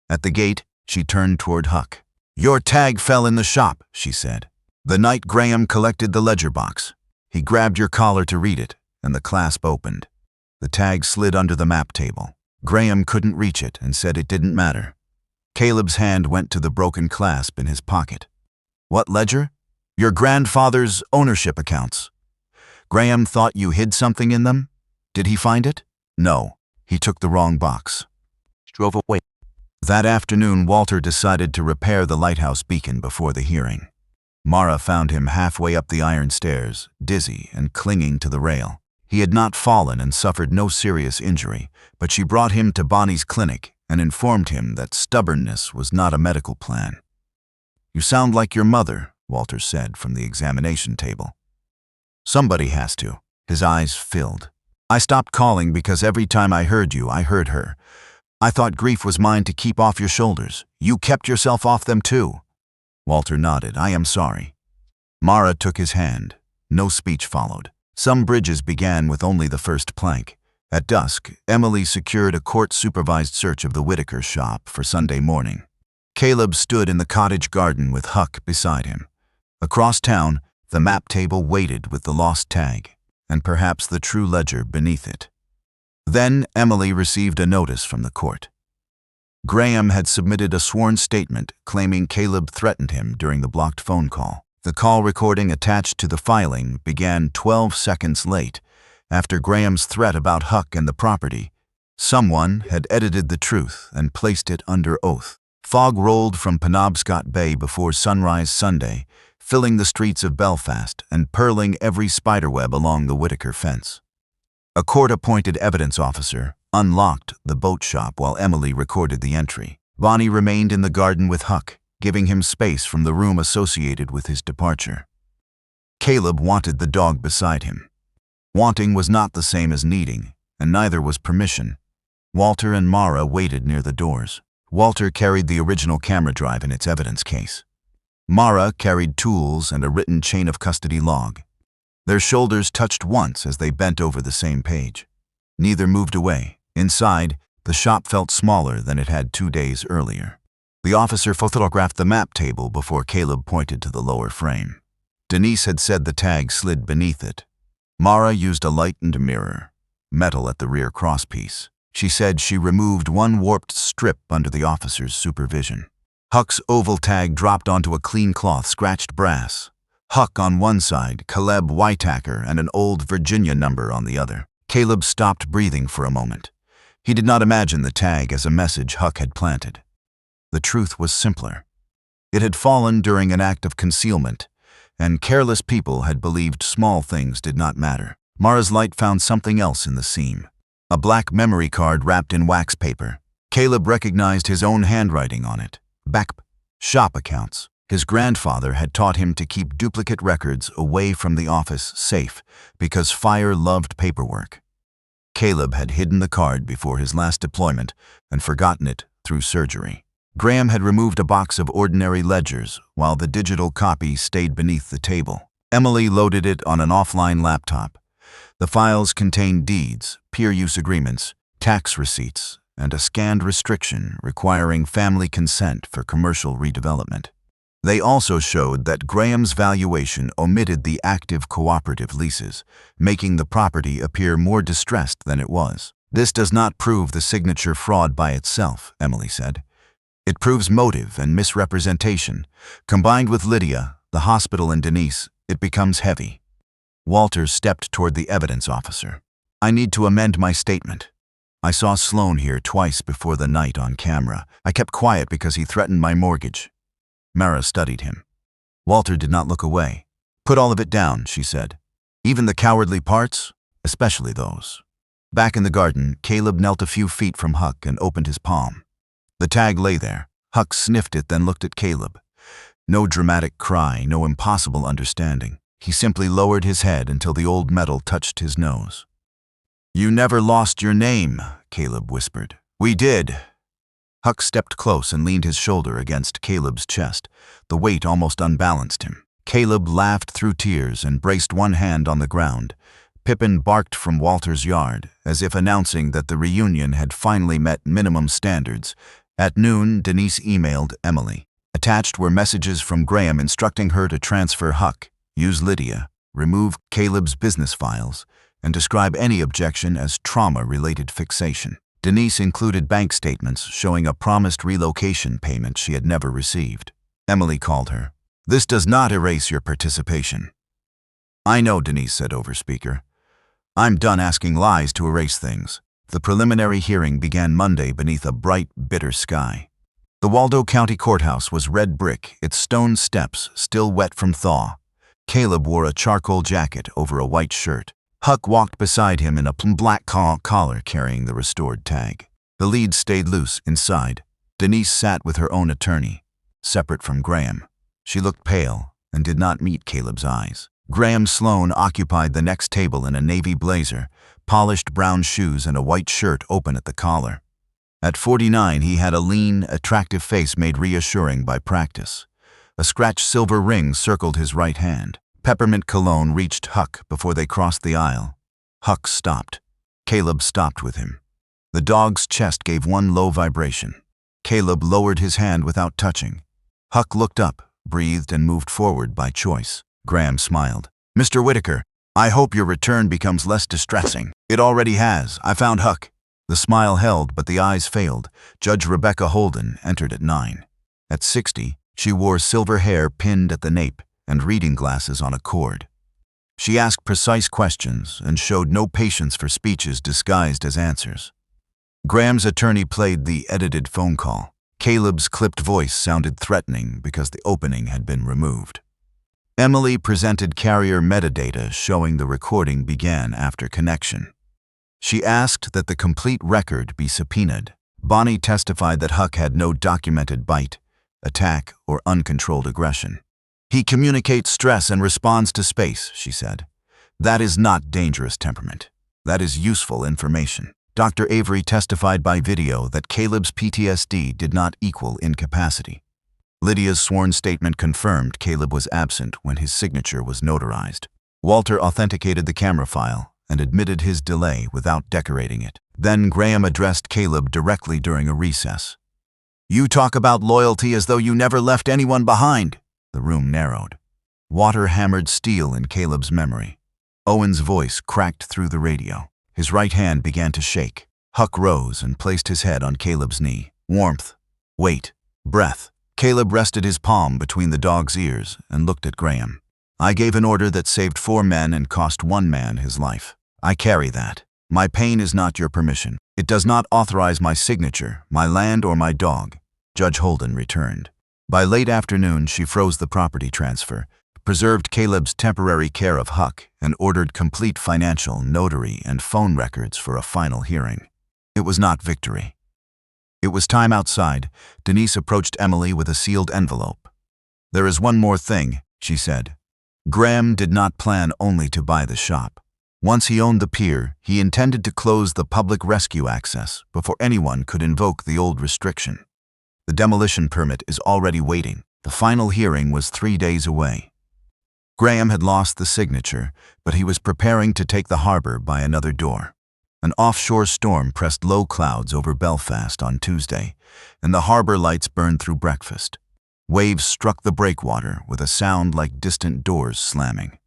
At the gate, she turned toward Huck. "Your tag fell in the shop," she said. "The night Graham collected the ledger box. He grabbed your collar to read it, and the clasp opened. The tag slid under the map table. Graham couldn't reach it and said it didn't matter." Caleb's hand went to the broken clasp in his pocket. "What ledger?" "Your grandfather's ownership accounts. Graham thought you hid something in them? Did he find it?" "No, he took the wrong box." Drove away. That afternoon, Walter decided to repair the lighthouse beacon before the hearing. Mara found him halfway up the iron stairs, dizzy and clinging to the rail. He had not fallen and suffered no serious injury, but she brought him to Bonnie's clinic and informed him that stubbornness was not a medical plan. "You sound like your mother," Walter said from the examination table. "Somebody has to." His eyes filled. "I stopped calling because every time I heard you, I heard her. I thought grief was mine to keep off your shoulders. You kept yourself off them too." Walter nodded. "I am sorry." Mara took his hand. No speech followed. Some bridges began with only the first plank. At dusk, Emily secured a court-supervised search of the Whitaker shop for Sunday morning. Caleb stood in the cottage garden with Huck beside him. Across town, the map table waited with the lost tag, and perhaps the true ledger beneath it. Then Emily received a notice from the court. Graham had submitted a sworn statement claiming Caleb threatened him during the blocked phone call. The call recording attached to the filing began 12 seconds late. After Graham's threat about Huck and the property, someone had edited the truth and placed it under oath. Fog rolled from Penobscot Bay before sunrise Sunday, filling the streets of Belfast and purling every spiderweb along the Whitaker fence. A court-appointed evidence officer unlocked the boat shop while Emily recorded the entry. Bonnie remained in the garden with Huck, giving him space from the room associated with his departure. Caleb wanted the dog beside him. Wanting was not the same as needing, and neither was permission. Walter and Mara waited near the doors. Walter carried the original camera drive in its evidence case. Mara carried tools and a written chain of custody log. Their shoulders touched once as they bent over the same page. Neither moved away. Inside, the shop felt smaller than it had 2 days earlier. The officer photographed the map table before Caleb pointed to the lower frame. Denise had said the tag slid beneath it. Mara used a lightened mirror, metal at the rear crosspiece. She said she removed one warped strip under the officer's supervision. Huck's oval tag dropped onto a clean cloth scratched brass. Huck on one side, Caleb Whitaker, and an old Virginia number on the other. Caleb stopped breathing for a moment. He did not imagine the tag as a message Huck had planted. The truth was simpler. It had fallen during an act of concealment, and careless people had believed small things did not matter. Mara's light found something else in the seam. A black memory card wrapped in wax paper. Caleb recognized his own handwriting on it. Back Shop accounts. His grandfather had taught him to keep duplicate records away from the office safe because fire loved paperwork. Caleb had hidden the card before his last deployment and forgotten it through surgery. Graham had removed a box of ordinary ledgers while the digital copy stayed beneath the table. Emily loaded it on an offline laptop. The files contained deeds, peer use agreements, tax receipts, and a scanned restriction requiring family consent for commercial redevelopment. They also showed that Graham's valuation omitted the active cooperative leases, making the property appear more distressed than it was. "This does not prove the signature fraud by itself," Emily said. "It proves motive and misrepresentation. Combined with Lydia, the hospital, and Denise, it becomes heavy." Walter stepped toward the evidence officer. "I need to amend my statement. I saw Sloan here twice before the night on camera. I kept quiet because he threatened my mortgage." Mara studied him. Walter did not look away. "Put all of it down," she said. "Even the cowardly parts, especially those." Back in the garden, Caleb knelt a few feet from Huck and opened his palm. The tag lay there. Huck sniffed it, then looked at Caleb. No dramatic cry, no impossible understanding. He simply lowered his head until the old metal touched his nose. "You never lost your name," Caleb whispered. "We did." Huck stepped close and leaned his shoulder against Caleb's chest. The weight almost unbalanced him. Caleb laughed through tears and braced one hand on the ground. Pippin barked from Walter's yard, as if announcing that the reunion had finally met minimum standards. At noon, Denise emailed Emily. Attached were messages from Graham instructing her to transfer Huck, use Lydia, remove Caleb's business files, and describe any objection as trauma-related fixation. Denise included bank statements showing a promised relocation payment she had never received. Emily called her. "This does not erase your participation." "I know," Denise said over speaker. "I'm done asking lies to erase things." The preliminary hearing began Monday beneath a bright, bitter sky. The Waldo County Courthouse was red brick, its stone steps still wet from thaw. Caleb wore a charcoal jacket over a white shirt. Huck walked beside him in a black collar carrying the restored tag. The leads stayed loose inside. Denise sat with her own attorney, separate from Graham. She looked pale and did not meet Caleb's eyes. Graham Sloan occupied the next table in a navy blazer, polished brown shoes, and a white shirt open at the collar. At 49, he had a lean, attractive face made reassuring by practice. A scratched silver ring circled his right hand. Peppermint cologne reached Huck before they crossed the aisle. Huck stopped. Caleb stopped with him. The dog's chest gave one low vibration. Caleb lowered his hand without touching. Huck looked up, breathed, and moved forward by choice. Graham smiled. "Mr. Whitaker, I hope your return becomes less distressing." "It already has. I found Huck." The smile held, but the eyes failed. Judge Rebecca Holden entered at 9. At 60, she wore silver hair pinned at the nape and reading glasses on a cord. She asked precise questions and showed no patience for speeches disguised as answers. Graham's attorney played the edited phone call. Caleb's clipped voice sounded threatening because the opening had been removed. Emily presented carrier metadata showing the recording began after connection. She asked that the complete record be subpoenaed. Bonnie testified that Huck had no documented bite, attack, or uncontrolled aggression. "He communicates stress and responds to space," she said. "That is not dangerous temperament. That is useful information." Dr. Avery testified by video that Caleb's PTSD did not equal incapacity. Lydia's sworn statement confirmed Caleb was absent when his signature was notarized. Walter authenticated the camera file and admitted his delay without decorating it. Then Graham addressed Caleb directly during a recess. "You talk about loyalty as though you never left anyone behind." The room narrowed. Water hammered steel in Caleb's memory. Owen's voice cracked through the radio. His right hand began to shake. Huck rose and placed his head on Caleb's knee. Warmth, weight, breath. Caleb rested his palm between the dog's ears and looked at Graham. "I gave an order that saved 4 men and cost 1 man his life. I carry that. My pain is not your permission. It does not authorize my signature, my land, or my dog." Judge Holden returned. By late afternoon, she froze the property transfer, preserved Caleb's temporary care of Huck, and ordered complete financial, notary, and phone records for a final hearing. It was not victory. It was time outside. Denise approached Emily with a sealed envelope. "There is one more thing," she said. Graham did not plan only to buy the shop. Once he owned the pier, he intended to close the public rescue access before anyone could invoke the old restriction. The demolition permit is already waiting. The final hearing was 3 days away. Graham had lost the signature, but he was preparing to take the harbor by another door. An offshore storm pressed low clouds over Belfast on Tuesday, and the harbor lights burned through breakfast. Waves struck the breakwater with a sound like distant doors slamming.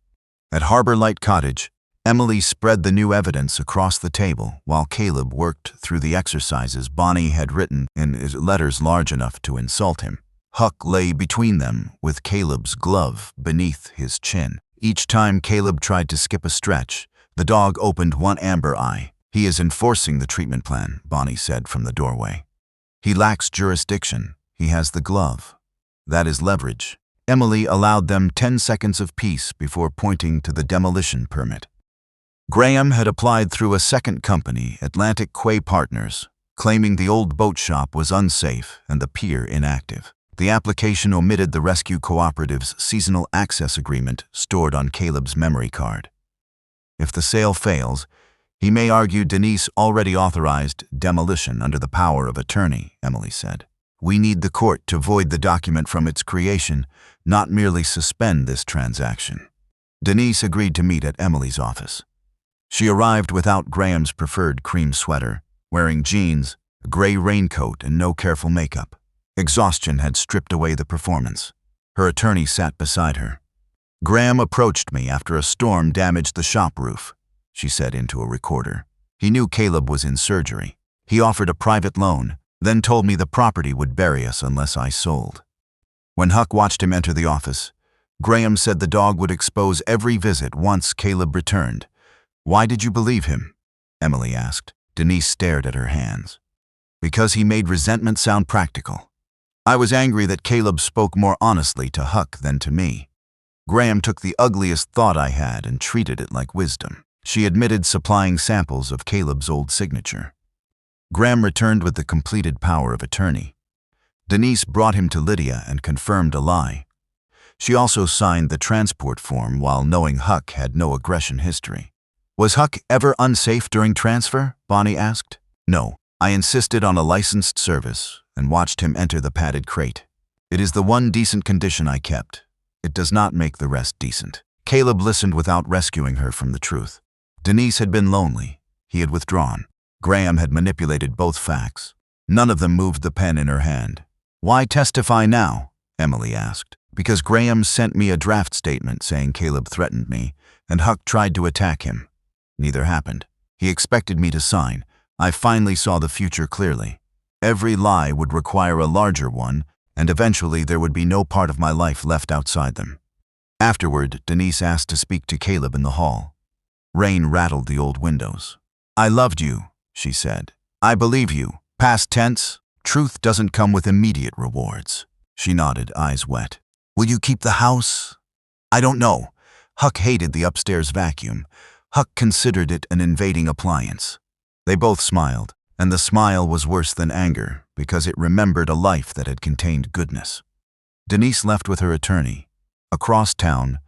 At Harbor Light Cottage, Emily spread the new evidence across the table while Caleb worked through the exercises Bonnie had written in letters large enough to insult him. Huck lay between them with Caleb's glove beneath his chin. Each time Caleb tried to skip a stretch, the dog opened one amber eye. "He is enforcing the treatment plan," Bonnie said from the doorway. "He lacks jurisdiction. He has the glove. That is leverage." Emily allowed them 10 seconds of peace before pointing to the demolition permit. Graham had applied through a second company, Atlantic Quay Partners, claiming the old boat shop was unsafe and the pier inactive. The application omitted the Rescue Cooperative's seasonal access agreement stored on Caleb's memory card. If the sale fails, he may argue Denise already authorized demolition under the power of attorney, Emily said. "We need the court to void the document from its creation, not merely suspend this transaction." Denise agreed to meet at Emily's office. She arrived without Graham's preferred cream sweater, wearing jeans, a gray raincoat, and no careful makeup. Exhaustion had stripped away the performance. Her attorney sat beside her. "Graham approached me after a storm damaged the shop roof," she said into a recorder. "He knew Caleb was in surgery. He offered a private loan, then told me the property would bury us unless I sold." When Huck watched him enter the office, Graham said the dog would expose every visit once Caleb returned. "Why did you believe him?" Emily asked. Denise stared at her hands. "Because he made resentment sound practical. I was angry that Caleb spoke more honestly to Huck than to me. Graham took the ugliest thought I had and treated it like wisdom." She admitted supplying samples of Caleb's old signature. Graham returned with the completed power of attorney. Denise brought him to Lydia and confirmed a lie. She also signed the transport form while knowing Huck had no aggression history. "Was Huck ever unsafe during transfer?" Bonnie asked. "No. I insisted on a licensed service and watched him enter the padded crate. It is the one decent condition I kept. It does not make the rest decent." Caleb listened without rescuing her from the truth. Denise had been lonely. He had withdrawn. Graham had manipulated both facts. None of them moved the pen in her hand. "Why testify now?" Emily asked. "Because Graham sent me a draft statement saying Caleb threatened me, and Huck tried to attack him. Neither happened. He expected me to sign. I finally saw the future clearly. Every lie would require a larger one, and eventually there would be no part of my life left outside them." Afterward, Denise asked to speak to Caleb in the hall. Rain rattled the old windows. "I loved you," she said. "I believe you. Past tense. Truth doesn't come with immediate rewards." She nodded, eyes wet. "Will you keep the house?" "I don't know." Huck hated the upstairs vacuum. Huck considered it an invading appliance. They both smiled, and the smile was worse than anger because it remembered a life that had contained goodness. Denise left with her attorney. Across town,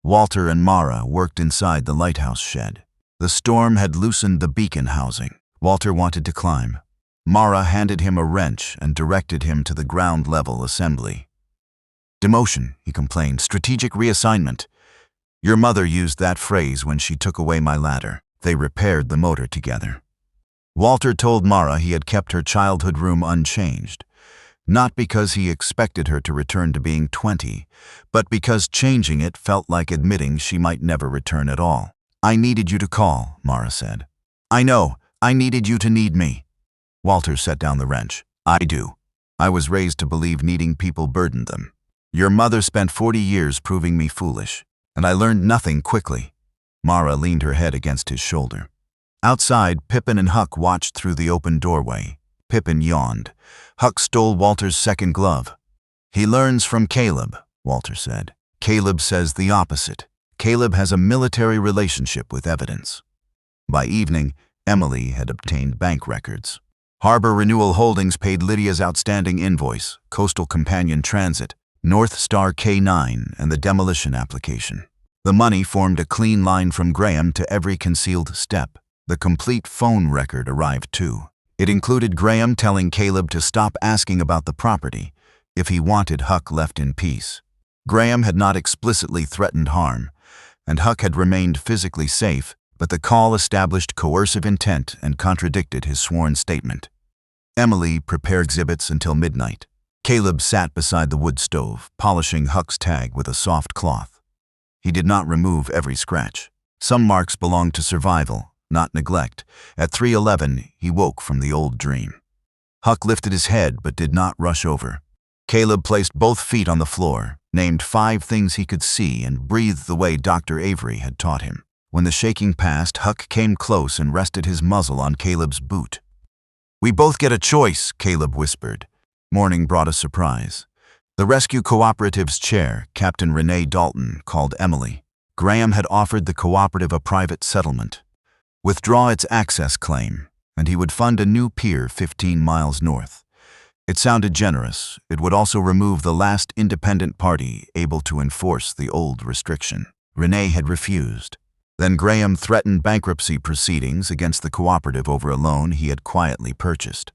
Walter and Mara worked inside the lighthouse shed. The storm had loosened the beacon housing. Walter wanted to climb. Mara handed him a wrench and directed him to the ground-level assembly. "Demotion," he complained. "Strategic reassignment. Your mother used that phrase when she took away my ladder." They repaired the motor together. Walter told Mara he had kept her childhood room unchanged, not because he expected her to return to being 20, but because changing it felt like admitting she might never return at all. "I needed you to call," Mara said. "I know. I needed you to need me." Walter set down the wrench. "I do. I was raised to believe needing people burdened them. Your mother spent 40 years proving me foolish, and I learned nothing quickly." Mara leaned her head against his shoulder. Outside, Pippin and Huck watched through the open doorway. Pippin yawned. Huck stole Walter's second glove. "He learns from Caleb," Walter said. "Caleb says the opposite. Caleb has a military relationship with evidence." By evening, Emily had obtained bank records. Harbor Renewal Holdings paid Lydia's outstanding invoice, Coastal Companion Transit, North Star K9, and the demolition application. The money formed a clean line from Graham to every concealed step. The complete phone record arrived too. It included Graham telling Caleb to stop asking about the property if he wanted Huck left in peace. Graham had not explicitly threatened harm, and Huck had remained physically safe, but the call established coercive intent and contradicted his sworn statement. Emily prepared exhibits until midnight. Caleb sat beside the wood stove, polishing Huck's tag with a soft cloth. He did not remove every scratch. Some marks belonged to survival, not neglect. At 3:11, he woke from the old dream. Huck lifted his head but did not rush over. Caleb placed both feet on the floor, named 5 things he could see, and breathed the way Dr. Avery had taught him. When the shaking passed, Huck came close and rested his muzzle on Caleb's boot. "We both get a choice," Caleb whispered. Morning brought a surprise. The rescue cooperative's chair, Captain Renee Dalton, called Emily. Graham had offered the cooperative a private settlement, withdraw its access claim, and he would fund a new pier 15 miles north. It sounded generous. It would also remove the last independent party able to enforce the old restriction. Renee had refused. Then Graham threatened bankruptcy proceedings against the cooperative over a loan he had quietly purchased.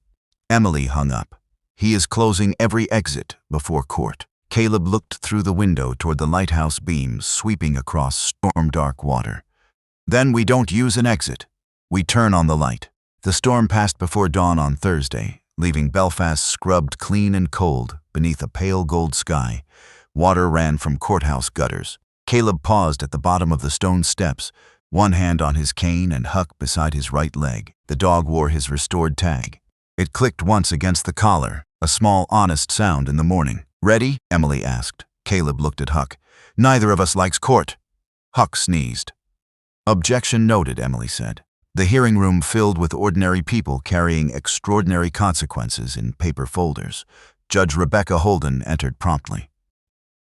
Emily hung up. "He is closing every exit before court." Caleb looked through the window toward the lighthouse beams sweeping across storm-dark water. "Then we don't use an exit. We turn on the light." The storm passed before dawn on Thursday, leaving Belfast scrubbed clean and cold beneath a pale gold sky. Water ran from courthouse gutters. Caleb paused at the bottom of the stone steps, one hand on his cane and Huck beside his right leg. The dog wore his restored tag. It clicked once against the collar, a small, honest sound in the morning. "Ready?" Emily asked. Caleb looked at Huck. "Neither of us likes court." Huck sneezed. "Objection noted," Emily said. The hearing room filled with ordinary people carrying extraordinary consequences in paper folders. Judge Rebecca Holden entered promptly.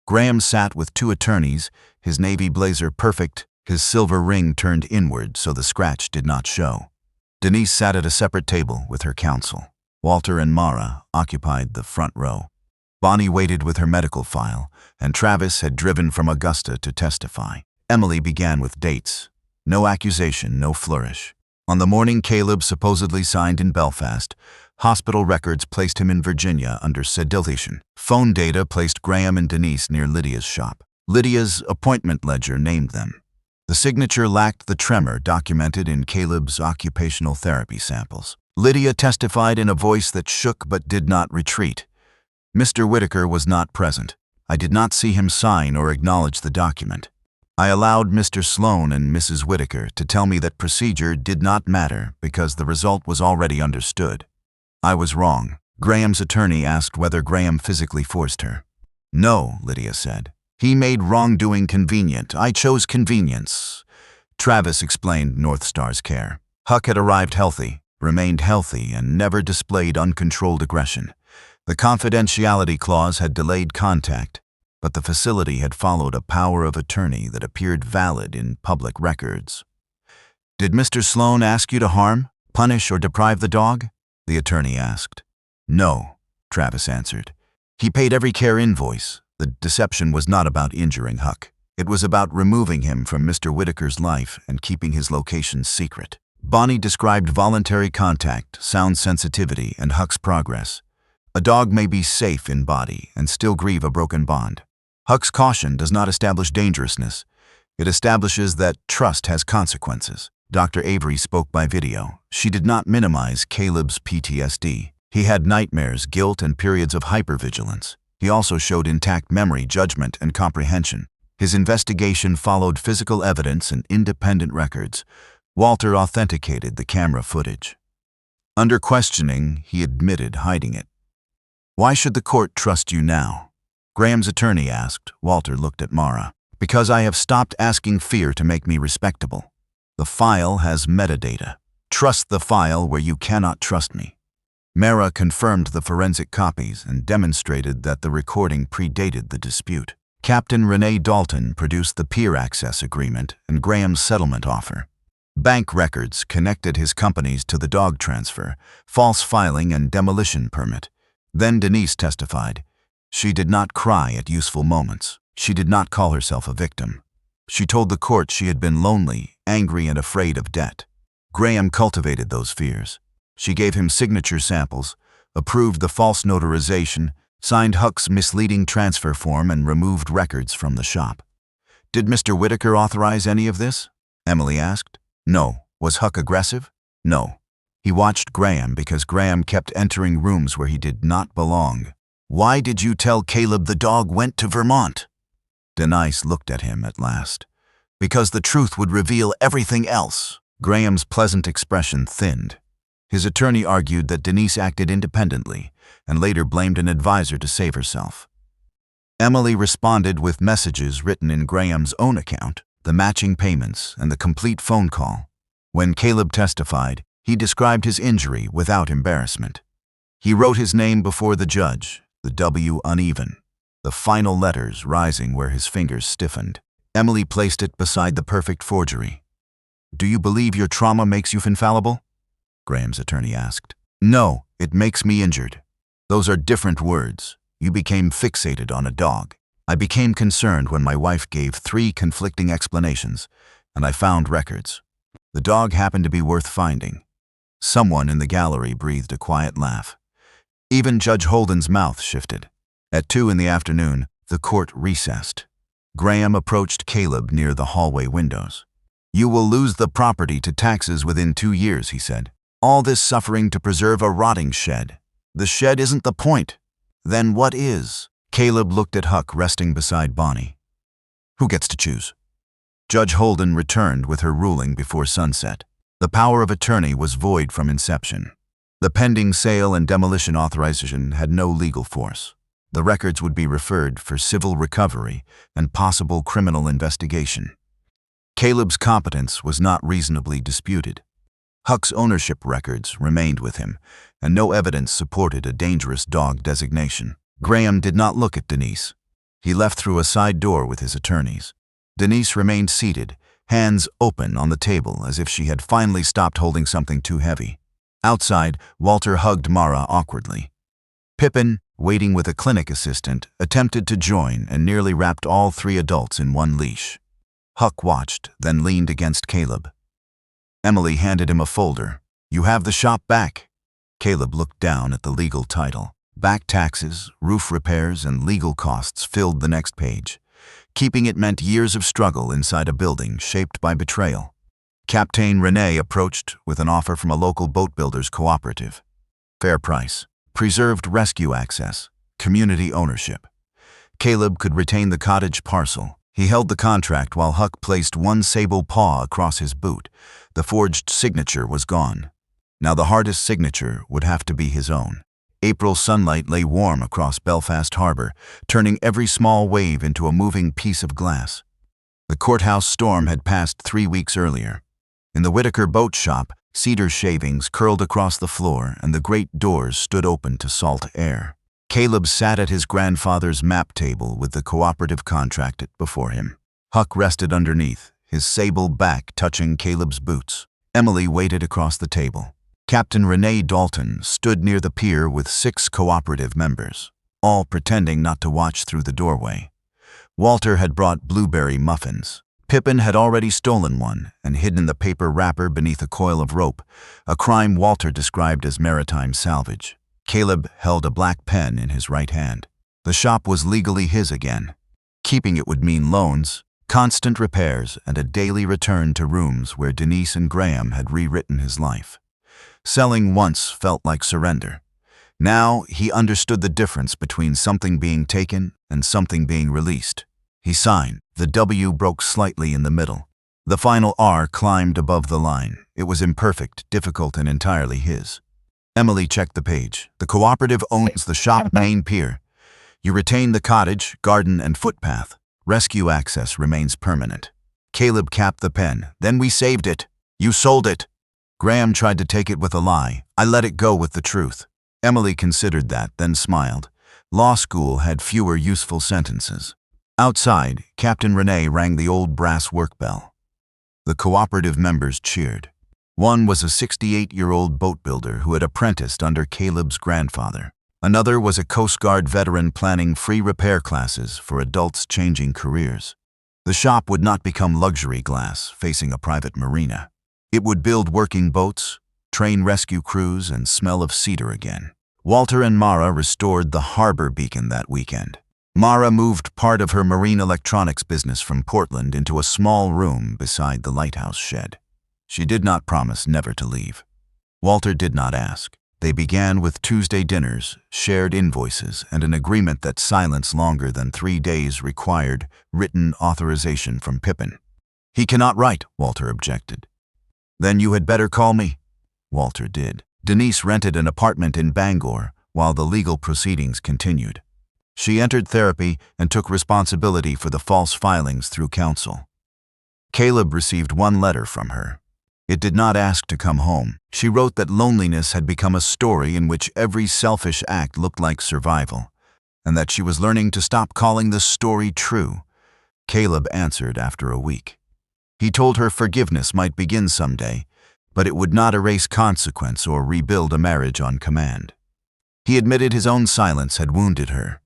Graham sat with 2 attorneys, his navy blazer perfect, his silver ring turned inward so the scratch did not show. Denise sat at a separate table with her counsel. Walter and Mara occupied the front row. Bonnie waited with her medical file, and Travis had driven from Augusta to testify. Emily began with dates. No accusation, no flourish. On the morning Caleb supposedly signed in Belfast, hospital records placed him in Virginia under sedation. Phone data placed Graham and Denise near Lydia's shop. Lydia's appointment ledger named them. The signature lacked the tremor documented in Caleb's occupational therapy samples. Lydia testified in a voice that shook but did not retreat. "Mr. Whitaker was not present. I did not see him sign or acknowledge the document. I allowed Mr. Sloan and Mrs. Whitaker to tell me that procedure did not matter because the result was already understood. I was wrong." Graham's attorney asked whether Graham physically forced her. "No," Lydia said. "He made wrongdoing convenient. I chose convenience." Travis explained North Star's care. Huck had arrived healthy, remained healthy, and never displayed uncontrolled aggression. The confidentiality clause had delayed contact, but the facility had followed a power of attorney that appeared valid in public records. "Did Mr. Sloan ask you to harm, punish, or deprive the dog?" the attorney asked. "No," Travis answered. "He paid every care invoice. The deception was not about injuring Huck. It was about removing him from Mr. Whitaker's life and keeping his location secret." Bonnie described voluntary contact, sound sensitivity, and Huck's progress. A dog may be safe in body and still grieve a broken bond. Huck's caution does not establish dangerousness. It establishes that trust has consequences. Dr. Avery spoke by video. She did not minimize Caleb's PTSD. He had nightmares, guilt, and periods of hypervigilance. He also showed intact memory, judgment, and comprehension. His investigation followed physical evidence and independent records. Walter authenticated the camera footage. Under questioning, he admitted hiding it. "Why should the court trust you now?" Graham's attorney asked. Walter looked at Mara. "Because I have stopped asking fear to make me respectable. The file has metadata. Trust the file where you cannot trust me." Mara confirmed the forensic copies and demonstrated that the recording predated the dispute. Captain Renee Dalton produced the pier access agreement and Graham's settlement offer. Bank records connected his companies to the dog transfer, false filing and demolition permit. Then Denise testified. She did not cry at useful moments. She did not call herself a victim. She told the court she had been lonely, angry, and afraid of debt. Graham cultivated those fears. She gave him signature samples, approved the false notarization, signed Huck's misleading transfer form, and removed records from the shop. Did Mr. Whitaker authorize any of this? Emily asked. No. Was Huck aggressive? No. He watched Graham because Graham kept entering rooms where he did not belong. Why did you tell Caleb the dog went to Vermont? Denise looked at him at last. Because the truth would reveal everything else. Graham's pleasant expression thinned. His attorney argued that Denise acted independently and later blamed an advisor to save herself. Emily responded with messages written in Graham's own account, the matching payments, and the complete phone call. When Caleb testified, he described his injury without embarrassment. He wrote his name before the judge, the W uneven, the final letters rising where his fingers stiffened. Emily placed it beside the perfect forgery. Do you believe your trauma makes you infallible? Graham's attorney asked. No, it makes me injured. Those are different words. You became fixated on a dog. I became concerned when my wife gave 3 conflicting explanations, and I found records. The dog happened to be worth finding. Someone in the gallery breathed a quiet laugh. Even Judge Holden's mouth shifted. At 2 in the afternoon, the court recessed. Graham approached Caleb near the hallway windows. You will lose the property to taxes within 2 years, he said. All this suffering to preserve a rotting shed. The shed isn't the point. Then what is? Caleb looked at Huck resting beside Bonnie. Who gets to choose? Judge Holden returned with her ruling before sunset. The power of attorney was void from inception. The pending sale and demolition authorization had no legal force. The records would be referred for civil recovery and possible criminal investigation. Caleb's competence was not reasonably disputed. Huck's ownership records remained with him, and no evidence supported a dangerous dog designation. Graham did not look at Denise. He left through a side door with his attorneys. Denise remained seated, hands open on the table as if she had finally stopped holding something too heavy. Outside, Walter hugged Mara awkwardly. Pippin, waiting with a clinic assistant, attempted to join and nearly wrapped all 3 adults in one leash. Huck watched, then leaned against Caleb. Emily handed him a folder. You have the shop back. Caleb looked down at the legal title. Back taxes, roof repairs, and legal costs filled the next page. Keeping it meant years of struggle inside a building shaped by betrayal. Captain Renee approached with an offer from a local boat builders cooperative. Fair price, preserved rescue access, community ownership. Caleb could retain the cottage parcel. He held the contract while Huck placed one sable paw across his boot. The forged signature was gone. Now the hardest signature would have to be his own. April sunlight lay warm across Belfast Harbor, turning every small wave into a moving piece of glass. The courthouse storm had passed 3 weeks earlier. In the Whitaker boat shop, cedar shavings curled across the floor and the great doors stood open to salt air. Caleb sat at his grandfather's map table with the cooperative contract before him. Huck rested underneath, his sable back touching Caleb's boots. Emily waited across the table. Captain Renee Dalton stood near the pier with 6 cooperative members, all pretending not to watch through the doorway. Walter had brought blueberry muffins. Pippin had already stolen one and hidden the paper wrapper beneath a coil of rope, a crime Walter described as maritime salvage. Caleb held a black pen in his right hand. The shop was legally his again. Keeping it would mean loans, constant repairs, and a daily return to rooms where Denise and Graham had rewritten his life. Selling once felt like surrender. Now he understood the difference between something being taken and something being released. He signed. The W broke slightly in the middle. The final R climbed above the line. It was imperfect, difficult, and entirely his. Emily checked the page. The cooperative owns the shop main pier. You retain the cottage, garden, and footpath. Rescue access remains permanent. Caleb capped the pen. Then we saved it. You sold it. Graham tried to take it with a lie. I let it go with the truth. Emily considered that, then smiled. Law school had fewer useful sentences. Outside, Captain Renee rang the old brass work bell. The cooperative members cheered. One was a 68-year-old boat builder who had apprenticed under Caleb's grandfather. Another was a Coast Guard veteran planning free repair classes for adults changing careers. The shop would not become luxury glass facing a private marina. It would build working boats, train rescue crews, and smell of cedar again. Walter and Mara restored the harbor beacon that weekend. Mara moved part of her marine electronics business from Portland into a small room beside the lighthouse shed. She did not promise never to leave. Walter did not ask. They began with Tuesday dinners, shared invoices, and an agreement that silence longer than 3 days required written authorization from Pippin. "He cannot write," Walter objected. "Then you had better call me." Walter did. Denise rented an apartment in Bangor while the legal proceedings continued. She entered therapy and took responsibility for the false filings through counsel. Caleb received one letter from her. It did not ask to come home. She wrote that loneliness had become a story in which every selfish act looked like survival, and that she was learning to stop calling the story true. Caleb answered after a week. He told her forgiveness might begin someday, but it would not erase consequence or rebuild a marriage on command. He admitted his own silence had wounded her.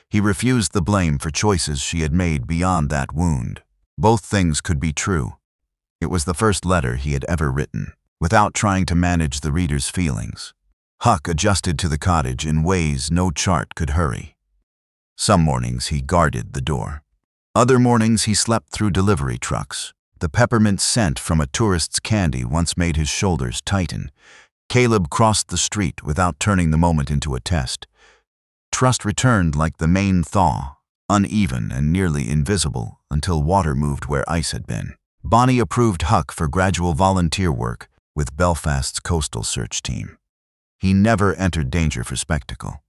He refused the blame for choices she had made beyond that wound. Both things could be true. It was the first letter he had ever written, without trying to manage the reader's feelings. Huck adjusted to the cottage in ways no chart could hurry. Some mornings he guarded the door. Other mornings he slept through delivery trucks. The peppermint scent from a tourist's candy once made his shoulders tighten. Caleb crossed the street without turning the moment into a test. Trust returned like the Maine thaw, uneven and nearly invisible until water moved where ice had been. Bonnie approved Huck for gradual volunteer work with Belfast's coastal search team. He never entered danger for spectacle.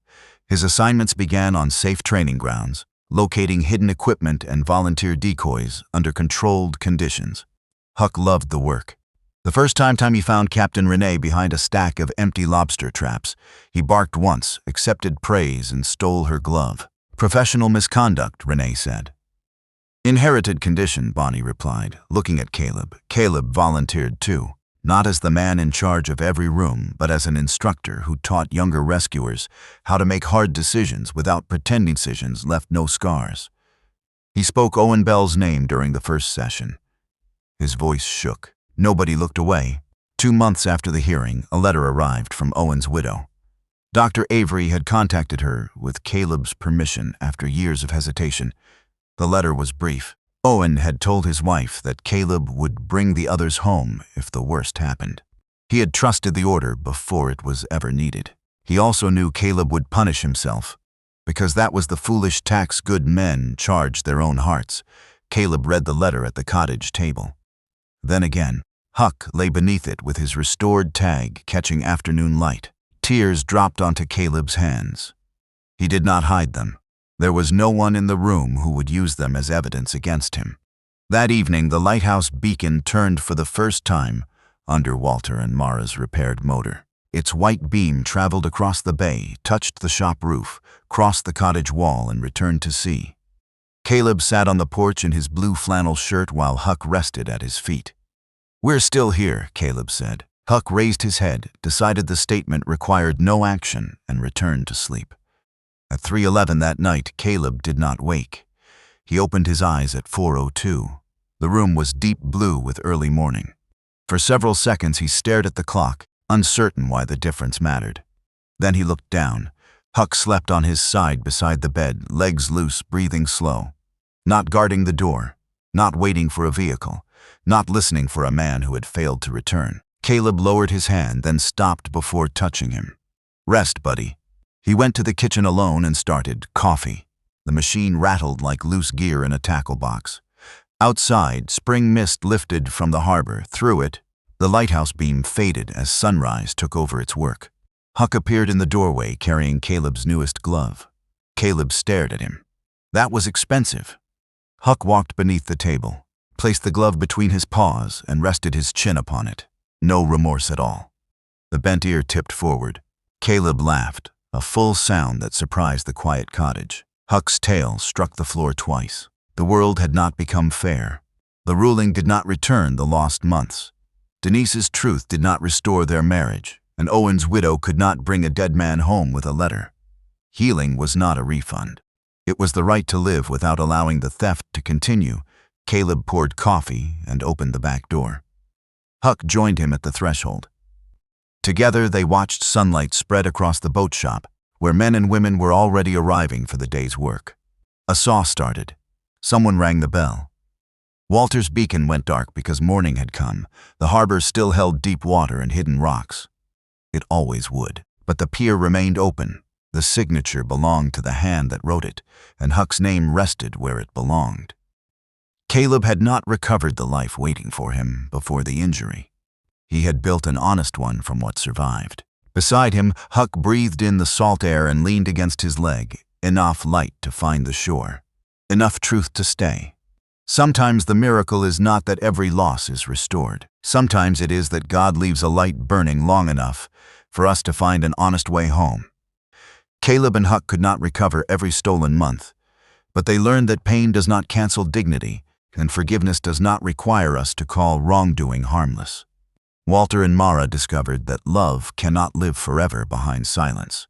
His assignments began on safe training grounds, locating hidden equipment and volunteer decoys under controlled conditions. Huck loved the work. The first time he found Captain Renee behind a stack of empty lobster traps, he barked once, accepted praise, and stole her glove. "Professional misconduct," Renee said. "Inherited condition," Bonnie replied, looking at Caleb. Caleb volunteered too, not as the man in charge of every room, but as an instructor who taught younger rescuers how to make hard decisions without pretending decisions left no scars. He spoke Owen Bell's name during the first session. His voice shook. Nobody looked away. 2 months after the hearing, a letter arrived from Owen's widow. Dr. Avery had contacted her with Caleb's permission after years of hesitation. The letter was brief. Owen had told his wife that Caleb would bring the others home if the worst happened. He had trusted the order before it was ever needed. He also knew Caleb would punish himself, because that was the foolish tax good men charged their own hearts. Caleb read the letter at the cottage table. Then again, Huck lay beneath it with his restored tag catching afternoon light. Tears dropped onto Caleb's hands. He did not hide them. There was no one in the room who would use them as evidence against him. That evening, the lighthouse beacon turned for the first time under Walter and Mara's repaired motor. Its white beam traveled across the bay, touched the shop roof, crossed the cottage wall, and returned to sea. Caleb sat on the porch in his blue flannel shirt while Huck rested at his feet. "We're still here," Caleb said. Huck raised his head, decided the statement required no action, and returned to sleep. At 3:11 that night, Caleb did not wake. He opened his eyes at 4:02. The room was deep blue with early morning. For several seconds he stared at the clock, uncertain why the difference mattered. Then he looked down. Huck slept on his side beside the bed, legs loose, breathing slow. Not guarding the door, not waiting for a vehicle, not listening for a man who had failed to return. Caleb lowered his hand, then stopped before touching him. "Rest, buddy." He went to the kitchen alone and started coffee. The machine rattled like loose gear in a tackle box. Outside, spring mist lifted from the harbor. Through it, the lighthouse beam faded as sunrise took over its work. Huck appeared in the doorway carrying Caleb's newest glove. Caleb stared at him. That was expensive. Huck walked beneath the table, placed the glove between his paws, and rested his chin upon it. No remorse at all. The bent ear tipped forward. Caleb laughed, a full sound that surprised the quiet cottage. Huck's tail struck the floor twice. The world had not become fair. The ruling did not return the lost months. Denise's truth did not restore their marriage, and Owen's widow could not bring a dead man home with a letter. Healing was not a refund. It was the right to live without allowing the theft to continue. Caleb poured coffee and opened the back door. Huck joined him at the threshold. Together they watched sunlight spread across the boat shop, where men and women were already arriving for the day's work. A saw started. Someone rang the bell. Walter's beacon went dark because morning had come. The harbor still held deep water and hidden rocks. It always would. But the pier remained open. The signature belonged to the hand that wrote it, and Huck's name rested where it belonged. Caleb had not recovered the life waiting for him before the injury. He had built an honest one from what survived. Beside him, Huck breathed in the salt air and leaned against his leg, enough light to find the shore, enough truth to stay. Sometimes the miracle is not that every loss is restored. Sometimes it is that God leaves a light burning long enough for us to find an honest way home. Caleb and Huck could not recover every stolen month, but they learned that pain does not cancel dignity, and forgiveness does not require us to call wrongdoing harmless. Walter and Mara discovered that love cannot live forever behind silence.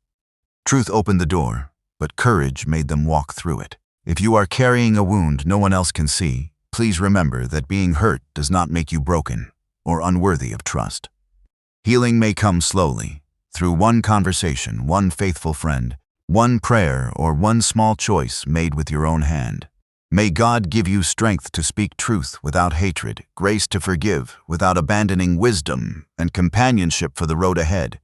Truth opened the door, but courage made them walk through it. If you are carrying a wound no one else can see, please remember that being hurt does not make you broken or unworthy of trust. Healing may come slowly, through one conversation, one faithful friend, one prayer, or one small choice made with your own hand. May God give you strength to speak truth without hatred, grace to forgive without abandoning wisdom, and companionship for the road ahead.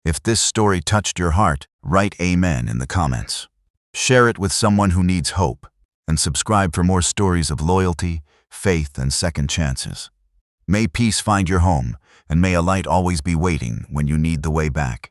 If this story touched your heart, write Amen in the comments. Share it with someone who needs hope, and subscribe for more stories of loyalty, faith, and second chances. May peace find your home, and may a light always be waiting when you need the way back.